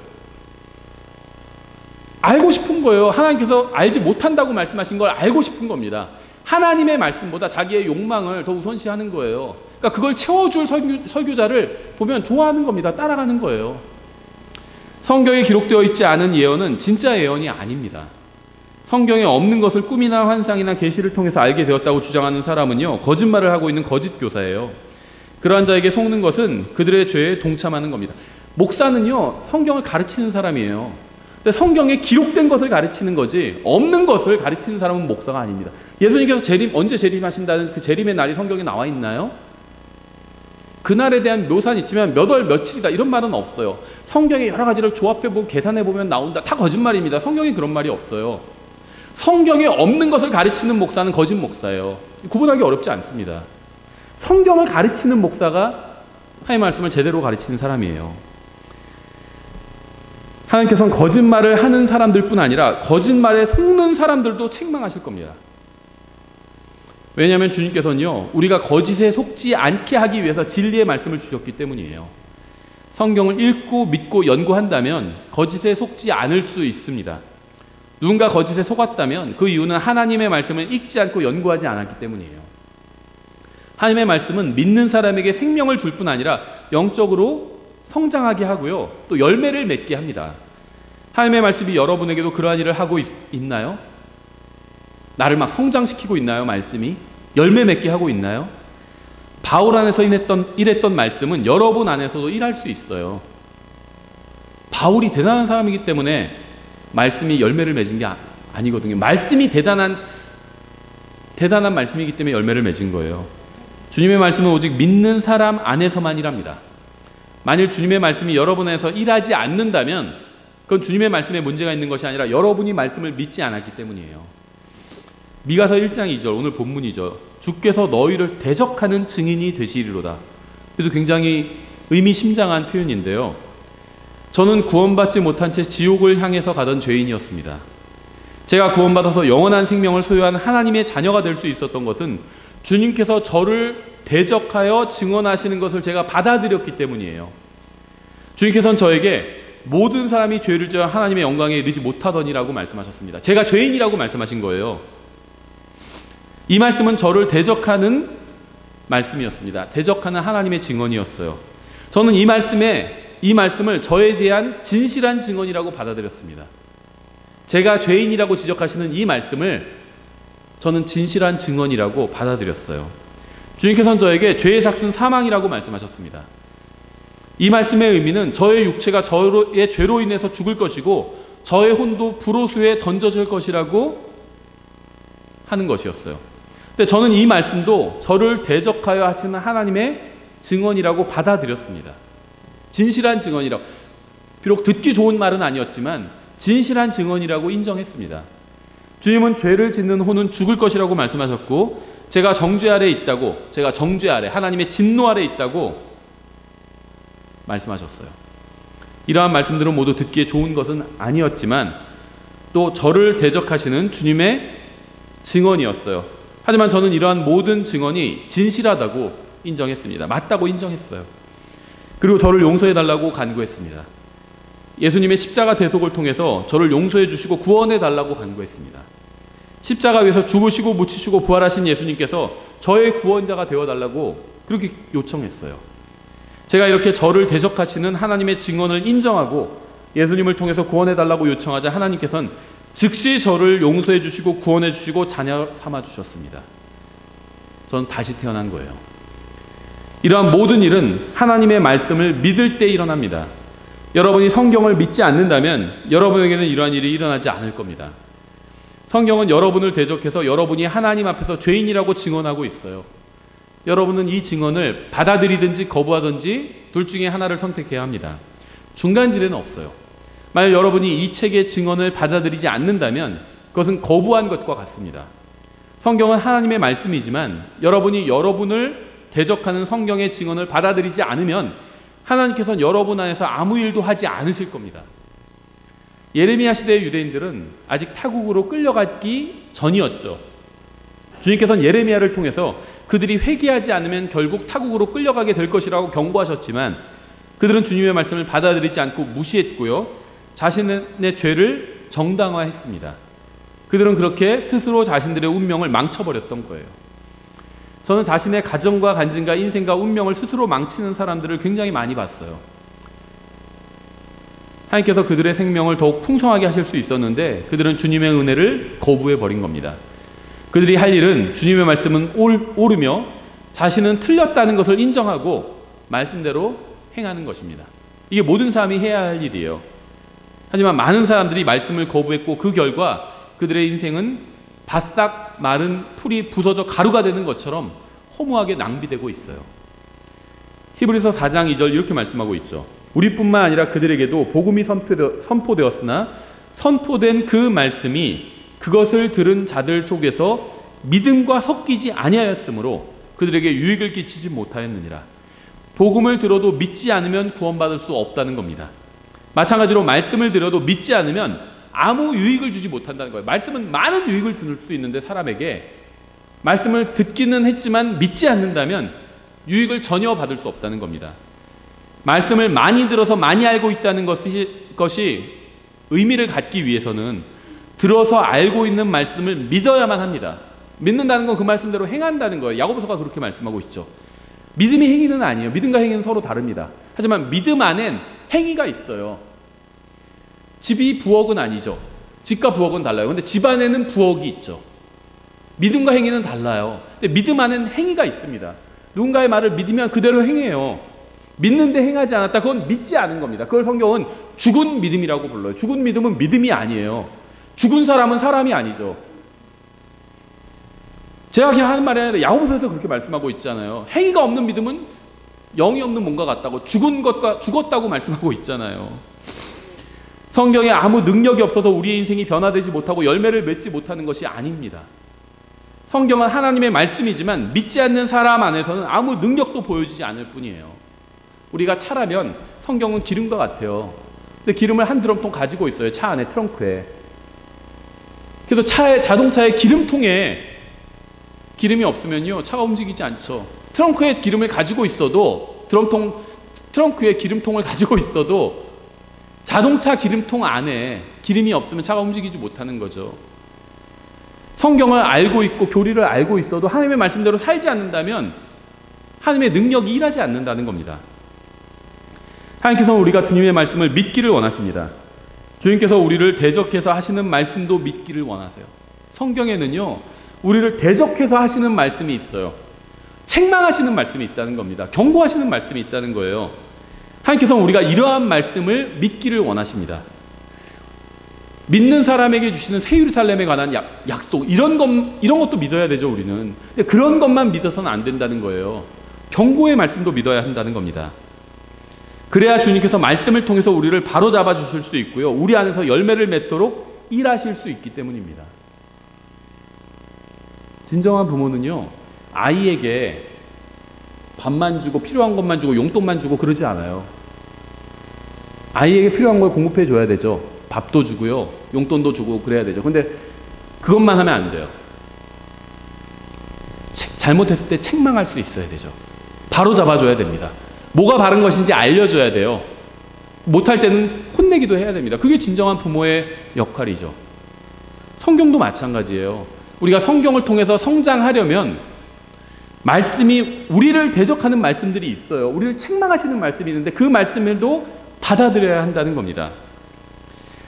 알고 싶은 거예요. 하나님께서 알지 못한다고 말씀하신 걸 알고 싶은 겁니다. 하나님의 말씀보다 자기의 욕망을 더 우선시하는 거예요. 그러니까 그걸 채워줄 설교자를 보면 좋아하는 겁니다. 따라가는 거예요. 성경에 기록되어 있지 않은 예언은 진짜 예언이 아닙니다. 성경에 없는 것을 꿈이나 환상이나 계시를 통해서 알게 되었다고 주장하는 사람은요 거짓말을 하고 있는 거짓 교사예요. 그러한 자에게 속는 것은 그들의 죄에 동참하는 겁니다. 목사는요 성경을 가르치는 사람이에요. 근데 성경에 기록된 것을 가르치는 거지 없는 것을 가르치는 사람은 목사가 아닙니다. 예수님께서 언제 재림하신다는 그 재림의 날이 성경에 나와 있나요? 그날에 대한 묘사는 있지만 몇 월 며칠이다 이런 말은 없어요. 성경에 여러 가지를 조합해보고 계산해보면 나온다. 다 거짓말입니다. 성경에 그런 말이 없어요. 성경에 없는 것을 가르치는 목사는 거짓 목사예요. 구분하기 어렵지 않습니다. 성경을 가르치는 목사가 하나님의 말씀을 제대로 가르치는 사람이에요. 하나님께서는 거짓말을 하는 사람들뿐 아니라 거짓말에 속는 사람들도 책망하실 겁니다. 왜냐하면 주님께서는요 우리가 거짓에 속지 않게 하기 위해서 진리의 말씀을 주셨기 때문이에요. 성경을 읽고 믿고 연구한다면 거짓에 속지 않을 수 있습니다. 누군가 거짓에 속았다면 그 이유는 하나님의 말씀을 읽지 않고 연구하지 않았기 때문이에요. 하나님의 말씀은 믿는 사람에게 생명을 줄 뿐 아니라 영적으로 성장하게 하고요 또 열매를 맺게 합니다. 하나님의 말씀이 여러분에게도 그러한 일을 하고 있나요? 나를 막 성장시키고 있나요? 말씀이 열매 맺게 하고 있나요? 바울 안에서 일했던 말씀은 여러분 안에서도 일할 수 있어요. 바울이 대단한 사람이기 때문에 말씀이 열매를 맺은 게 아니거든요. 말씀이 대단한 말씀이기 때문에 열매를 맺은 거예요. 주님의 말씀은 오직 믿는 사람 안에서만 일합니다. 만일 주님의 말씀이 여러분 안에서 일하지 않는다면 그건 주님의 말씀에 문제가 있는 것이 아니라 여러분이 말씀을 믿지 않았기 때문이에요. 미가서 1장 2절, 오늘 본문이죠. 주께서 너희를 대적하는 증인이 되시리로다. 그래도 굉장히 의미심장한 표현인데요. 저는 구원받지 못한 채 지옥을 향해서 가던 죄인이었습니다. 제가 구원받아서 영원한 생명을 소유한 하나님의 자녀가 될 수 있었던 것은 주님께서 저를 대적하여 증언하시는 것을 제가 받아들였기 때문이에요. 주님께서는 저에게 모든 사람이 죄를 지어 하나님의 영광에 이르지 못하더니라고 말씀하셨습니다. 제가 죄인이라고 말씀하신 거예요. 이 말씀은 저를 대적하는 말씀이었습니다. 대적하는 하나님의 증언이었어요. 저는 이 말씀을 저에 대한 진실한 증언이라고 받아들였습니다. 제가 죄인이라고 지적하시는 이 말씀을 저는 진실한 증언이라고 받아들였어요. 주님께서는 저에게 죄의 삭은 사망이라고 말씀하셨습니다. 이 말씀의 의미는 저의 육체가 저의 죄로 인해서 죽을 것이고 저의 혼도 불호수에 던져질 것이라고 하는 것이었어요. 근데 저는 이 말씀도 저를 대적하여 하시는 하나님의 증언이라고 받아들였습니다. 진실한 증언이라고. 비록 듣기 좋은 말은 아니었지만 진실한 증언이라고 인정했습니다. 주님은 죄를 짓는 혼은 죽을 것이라고 말씀하셨고 제가 정죄 아래 있다고, 제가 정죄 아래, 하나님의 진노 아래 있다고 말씀하셨어요. 이러한 말씀들은 모두 듣기에 좋은 것은 아니었지만 또 저를 대적하시는 주님의 증언이었어요. 하지만 저는 이러한 모든 증언이 진실하다고 인정했습니다. 맞다고 인정했어요. 그리고 저를 용서해달라고 간구했습니다. 예수님의 십자가 대속을 통해서 저를 용서해 주시고 구원해달라고 간구했습니다. 십자가 위에서 죽으시고 묻히시고 부활하신 예수님께서 저의 구원자가 되어달라고 그렇게 요청했어요. 제가 이렇게 저를 대적하시는 하나님의 증언을 인정하고 예수님을 통해서 구원해달라고 요청하자 하나님께서는 즉시 저를 용서해 주시고 구원해 주시고 자녀 삼아 주셨습니다. 전 다시 태어난 거예요. 이러한 모든 일은 하나님의 말씀을 믿을 때 일어납니다. 여러분이 성경을 믿지 않는다면 여러분에게는 이러한 일이 일어나지 않을 겁니다. 성경은 여러분을 대적해서 여러분이 하나님 앞에서 죄인이라고 증언하고 있어요. 여러분은 이 증언을 받아들이든지 거부하든지 둘 중에 하나를 선택해야 합니다. 중간지대는 없어요. 만약 여러분이 이 책의 증언을 받아들이지 않는다면 그것은 거부한 것과 같습니다. 성경은 하나님의 말씀이지만 여러분이 여러분을 대적하는 성경의 증언을 받아들이지 않으면 하나님께서는 여러분 안에서 아무 일도 하지 않으실 겁니다. 예레미야 시대의 유대인들은 아직 타국으로 끌려가기 전이었죠. 주님께서는 예레미야를 통해서 그들이 회개하지 않으면 결국 타국으로 끌려가게 될 것이라고 경고하셨지만 그들은 주님의 말씀을 받아들이지 않고 무시했고요. 자신의 죄를 정당화했습니다. 그들은 그렇게 스스로 자신들의 운명을 망쳐버렸던 거예요. 저는 자신의 가정과 간증과 인생과 운명을 스스로 망치는 사람들을 굉장히 많이 봤어요. 하나님께서 그들의 생명을 더욱 풍성하게 하실 수 있었는데 그들은 주님의 은혜를 거부해버린 겁니다. 그들이 할 일은 주님의 말씀은 옳으며 자신은 틀렸다는 것을 인정하고 말씀대로 행하는 것입니다. 이게 모든 사람이 해야 할 일이에요. 하지만 많은 사람들이 말씀을 거부했고 그 결과 그들의 인생은 바싹 마른 풀이 부서져 가루가 되는 것처럼 허무하게 낭비되고 있어요. 히브리서 4장 2절 이렇게 말씀하고 있죠. 우리뿐만 아니라 그들에게도 복음이 선포되었으나 선포된 그 말씀이 그것을 들은 자들 속에서 믿음과 섞이지 아니하였으므로 그들에게 유익을 끼치지 못하였느니라. 복음을 들어도 믿지 않으면 구원받을 수 없다는 겁니다. 마찬가지로 말씀을 들어도 믿지 않으면 아무 유익을 주지 못한다는 거예요. 말씀은 많은 유익을 줄 수 있는데 사람에게 말씀을 듣기는 했지만 믿지 않는다면 유익을 전혀 받을 수 없다는 겁니다. 말씀을 많이 들어서 많이 알고 있다는 것이 의미를 갖기 위해서는 들어서 알고 있는 말씀을 믿어야만 합니다. 믿는다는 건 그 말씀대로 행한다는 거예요. 야고보서가 그렇게 말씀하고 있죠. 믿음이 행위는 아니에요. 믿음과 행위는 서로 다릅니다. 하지만 믿음 안엔 행위가 있어요. 집이 부엌은 아니죠. 집과 부엌은 달라요. 근데 집 안에는 부엌이 있죠. 믿음과 행위는 달라요. 근데 믿음 안에는 행위가 있습니다. 누군가의 말을 믿으면 그대로 행해요. 믿는데 행하지 않았다. 그건 믿지 않은 겁니다. 그걸 성경은 죽은 믿음이라고 불러요. 죽은 믿음은 믿음이 아니에요. 죽은 사람은 사람이 아니죠. 제가 그냥 하는 말이 아니라 야고보서에서 그렇게 말씀하고 있잖아요. 행위가 없는 믿음은 영이 없는 뭔가 같다고, 죽은 것과 죽었다고 말씀하고 있잖아요. 성경에 아무 능력이 없어서 우리의 인생이 변화되지 못하고 열매를 맺지 못하는 것이 아닙니다. 성경은 하나님의 말씀이지만 믿지 않는 사람 안에서는 아무 능력도 보여지지 않을 뿐이에요. 우리가 차라면 성경은 기름과 같아요. 근데 기름을 한 드럼통 가지고 있어요. 차 안에 트렁크에. 그래서 자동차의 기름통에 기름이 없으면요, 차가 움직이지 않죠. 트렁크에 기름을 가지고 있어도, 트렁크에 기름통을 가지고 있어도 자동차 기름통 안에 기름이 없으면 차가 움직이지 못하는 거죠. 성경을 알고 있고 교리를 알고 있어도 하나님의 말씀대로 살지 않는다면 하나님의 능력이 일하지 않는다는 겁니다. 하나님께서는 우리가 주님의 말씀을 믿기를 원하십니다. 주님께서 우리를 대적해서 하시는 말씀도 믿기를 원하세요. 성경에는요, 우리를 대적해서 하시는 말씀이 있어요. 책망하시는 말씀이 있다는 겁니다. 경고하시는 말씀이 있다는 거예요. 하나님께서는 우리가 이러한 말씀을 믿기를 원하십니다. 믿는 사람에게 주시는 새 예루살렘에 관한 약속, 이런 것도 믿어야 되죠, 우리는. 근데 그런 것만 믿어서는 안 된다는 거예요. 경고의 말씀도 믿어야 한다는 겁니다. 그래야 주님께서 말씀을 통해서 우리를 바로잡아 주실 수 있고요, 우리 안에서 열매를 맺도록 일하실 수 있기 때문입니다. 진정한 부모는요, 아이에게 밥만 주고 필요한 것만 주고 용돈만 주고 그러지 않아요. 아이에게 필요한 걸 공급해 줘야 되죠. 밥도 주고요, 용돈도 주고 그래야 되죠. 근데 그것만 하면 안 돼요. 잘못했을 때 책망할 수 있어야 되죠. 바로 잡아줘야 됩니다. 뭐가 바른 것인지 알려줘야 돼요. 못할 때는 혼내기도 해야 됩니다. 그게 진정한 부모의 역할이죠. 성경도 마찬가지예요. 우리가 성경을 통해서 성장하려면 말씀이, 우리를 대적하는 말씀들이 있어요. 우리를 책망하시는 말씀이 있는데 그 말씀을도 받아들여야 한다는 겁니다.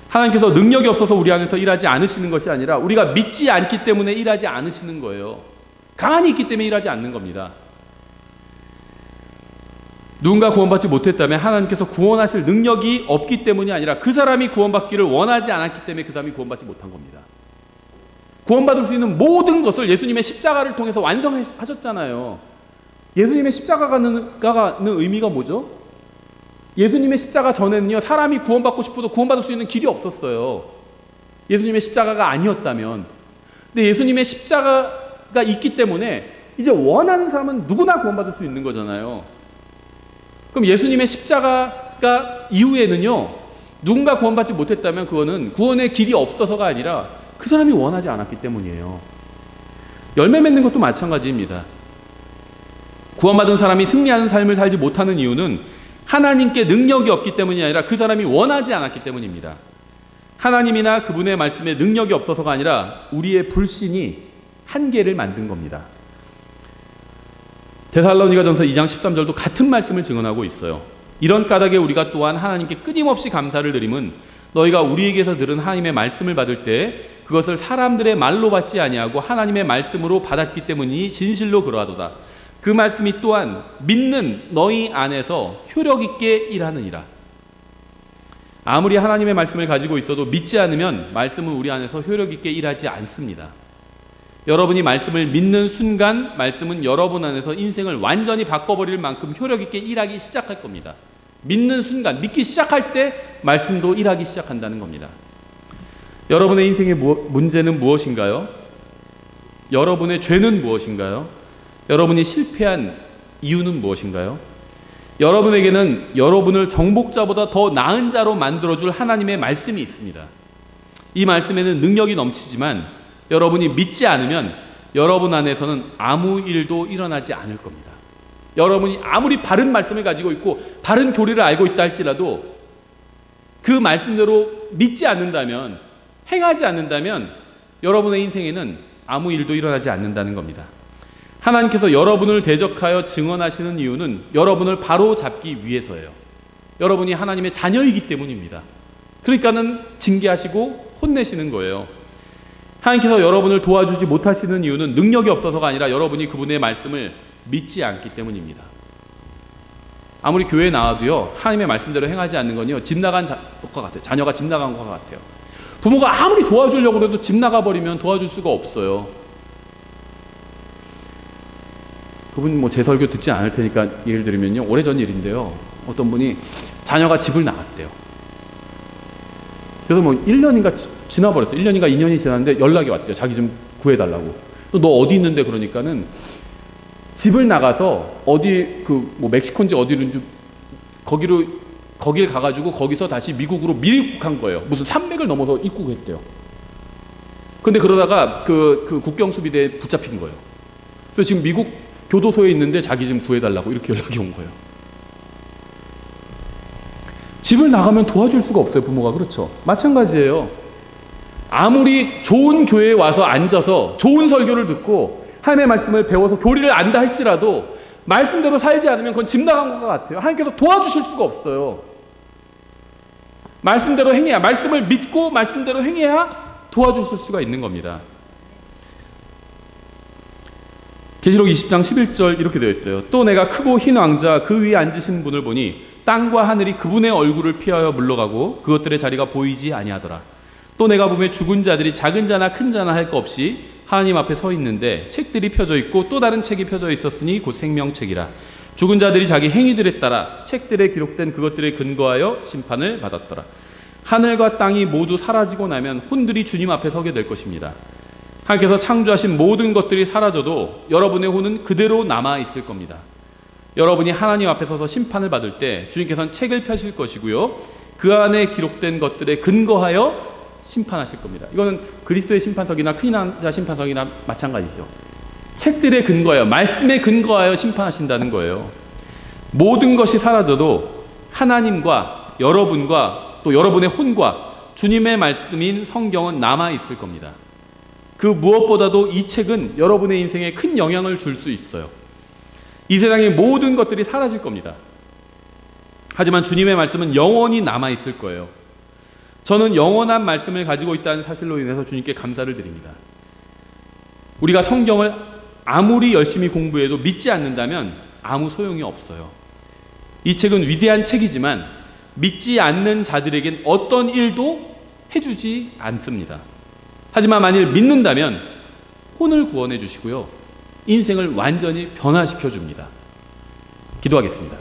하나님께서 능력이 없어서 우리 안에서 일하지 않으시는 것이 아니라 우리가 믿지 않기 때문에 일하지 않으시는 거예요. 가만히 있기 때문에 일하지 않는 겁니다. 누군가 구원받지 못했다면 하나님께서 구원하실 능력이 없기 때문이 아니라 그 사람이 구원받기를 원하지 않았기 때문에 그 사람이 구원받지 못한 겁니다. 구원받을 수 있는 모든 것을 예수님의 십자가를 통해서 완성하셨잖아요. 예수님의 십자가가 는 의미가 뭐죠? 예수님의 십자가 전에는요, 사람이 구원받고 싶어도 구원받을 수 있는 길이 없었어요. 예수님의 십자가가 아니었다면. 근데 예수님의 십자가가 있기 때문에 이제 원하는 사람은 누구나 구원받을 수 있는 거잖아요. 그럼 예수님의 십자가 이후에는요, 누군가 구원받지 못했다면 그거는 구원의 길이 없어서가 아니라 그 사람이 원하지 않았기 때문이에요. 열매 맺는 것도 마찬가지입니다. 구원받은 사람이 승리하는 삶을 살지 못하는 이유는 하나님께 능력이 없기 때문이 아니라 그 사람이 원하지 않았기 때문입니다. 하나님이나 그분의 말씀에 능력이 없어서가 아니라 우리의 불신이 한계를 만든 겁니다. 데살로니가전서 2장 13절도 같은 말씀을 증언하고 있어요. 이런 까닭에 우리가 또한 하나님께 끊임없이 감사를 드림은 너희가 우리에게서 들은 하나님의 말씀을 받을 때 그것을 사람들의 말로 받지 아니하고 하나님의 말씀으로 받았기 때문이니 진실로 그러하도다. 그 말씀이 또한 믿는 너희 안에서 효력 있게 일하느니라. 아무리 하나님의 말씀을 가지고 있어도 믿지 않으면 말씀은 우리 안에서 효력 있게 일하지 않습니다. 여러분이 말씀을 믿는 순간 말씀은 여러분 안에서 인생을 완전히 바꿔버릴 만큼 효력 있게 일하기 시작할 겁니다. 믿는 순간, 믿기 시작할 때 말씀도 일하기 시작한다는 겁니다. 여러분의 인생의 문제는 무엇인가요? 여러분의 죄는 무엇인가요? 여러분이 실패한 이유는 무엇인가요? 여러분에게는 여러분을 정복자보다 더 나은 자로 만들어줄 하나님의 말씀이 있습니다. 이 말씀에는 능력이 넘치지만 여러분이 믿지 않으면 여러분 안에서는 아무 일도 일어나지 않을 겁니다. 여러분이 아무리 바른 말씀을 가지고 있고 바른 교리를 알고 있다 할지라도 그 말씀대로 믿지 않는다면, 행하지 않는다면 여러분의 인생에는 아무 일도 일어나지 않는다는 겁니다. 하나님께서 여러분을 대적하여 증언하시는 이유는 여러분을 바로 잡기 위해서예요. 여러분이 하나님의 자녀이기 때문입니다. 그러니까는 징계하시고 혼내시는 거예요. 하나님께서 여러분을 도와주지 못하시는 이유는 능력이 없어서가 아니라 여러분이 그분의 말씀을 믿지 않기 때문입니다. 아무리 교회에 나와도요, 하나님의 말씀대로 행하지 않는 건요, 집 나간 것과 같아요. 자녀가 집 나간 것과 같아요. 부모가 아무리 도와주려고 해도 집 나가버리면 도와줄 수가 없어요. 그분 뭐 제 설교 듣지 않을 테니까 예를 들면요, 오래전 일인데요, 어떤 분이 자녀가 집을 나갔대요. 그래서 뭐 1년인가 지나버렸어요. 1년인가 2년이 지났는데 연락이 왔대요. 자기 좀 구해달라고. 또 너 어디 있는데 그러니까는 집을 나가서 어디 뭐 멕시코인지 어디든지 거길 가가지고 거기서 다시 미국으로 미입국한 거예요. 무슨 산맥을 넘어서 입국했대요. 근데 그러다가 그 국경수비대에 붙잡힌 거예요. 그래서 지금 미국 교도소에 있는데 자기 좀 구해달라고 이렇게 연락이 온 거예요. 집을 나가면 도와줄 수가 없어요, 부모가. 그렇죠? 마찬가지예요. 아무리 좋은 교회에 와서 앉아서 좋은 설교를 듣고 하나님의 말씀을 배워서 교리를 안다 할지라도 말씀대로 살지 않으면 그건 집 나간 것 같아요. 하나님께서 도와주실 수가 없어요. 말씀대로 행해야, 말씀을 믿고 말씀대로 행해야 도와주실 수가 있는 겁니다. 계시록 20장 11절 이렇게 되어 있어요. 또 내가 크고 흰 왕자 그 위에 앉으신 분을 보니 땅과 하늘이 그분의 얼굴을 피하여 물러가고 그것들의 자리가 보이지 아니하더라. 또 내가 보면 죽은 자들이 작은 자나 큰 자나 할 것 없이 하나님 앞에 서 있는데 책들이 펴져 있고 또 다른 책이 펴져 있었으니 곧 생명책이라. 죽은 자들이 자기 행위들에 따라 책들에 기록된 그것들에 근거하여 심판을 받았더라. 하늘과 땅이 모두 사라지고 나면 혼들이 주님 앞에 서게 될 것입니다. 하나님께서 창조하신 모든 것들이 사라져도 여러분의 혼은 그대로 남아있을 겁니다. 여러분이 하나님 앞에 서서 심판을 받을 때 주님께서는 책을 펴실 것이고요, 그 안에 기록된 것들에 근거하여 심판하실 겁니다. 이거는 그리스도의 심판석이나 큰 왕자 심판석이나 마찬가지죠. 책들에 근거하여, 말씀에 근거하여 심판하신다는 거예요. 모든 것이 사라져도 하나님과 여러분과 또 여러분의 혼과 주님의 말씀인 성경은 남아있을 겁니다. 그 무엇보다도 이 책은 여러분의 인생에 큰 영향을 줄 수 있어요. 이 세상의 모든 것들이 사라질 겁니다. 하지만 주님의 말씀은 영원히 남아있을 거예요. 저는 영원한 말씀을 가지고 있다는 사실로 인해서 주님께 감사를 드립니다. 우리가 성경을 아무리 열심히 공부해도 믿지 않는다면 아무 소용이 없어요. 이 책은 위대한 책이지만 믿지 않는 자들에겐 어떤 일도 해주지 않습니다. 하지만 만일 믿는다면 혼을 구원해 주시고요, 인생을 완전히 변화시켜 줍니다. 기도하겠습니다.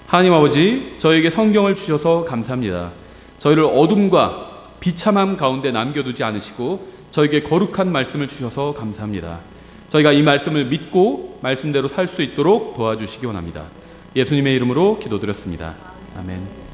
하나님 아버지, 저에게 성경을 주셔서 감사합니다. 저희를 어둠과 비참함 가운데 남겨두지 않으시고 저에게 거룩한 말씀을 주셔서 감사합니다. 저희가 이 말씀을 믿고 말씀대로 살 수 있도록 도와주시기 원합니다. 예수님의 이름으로 기도드렸습니다. 아멘.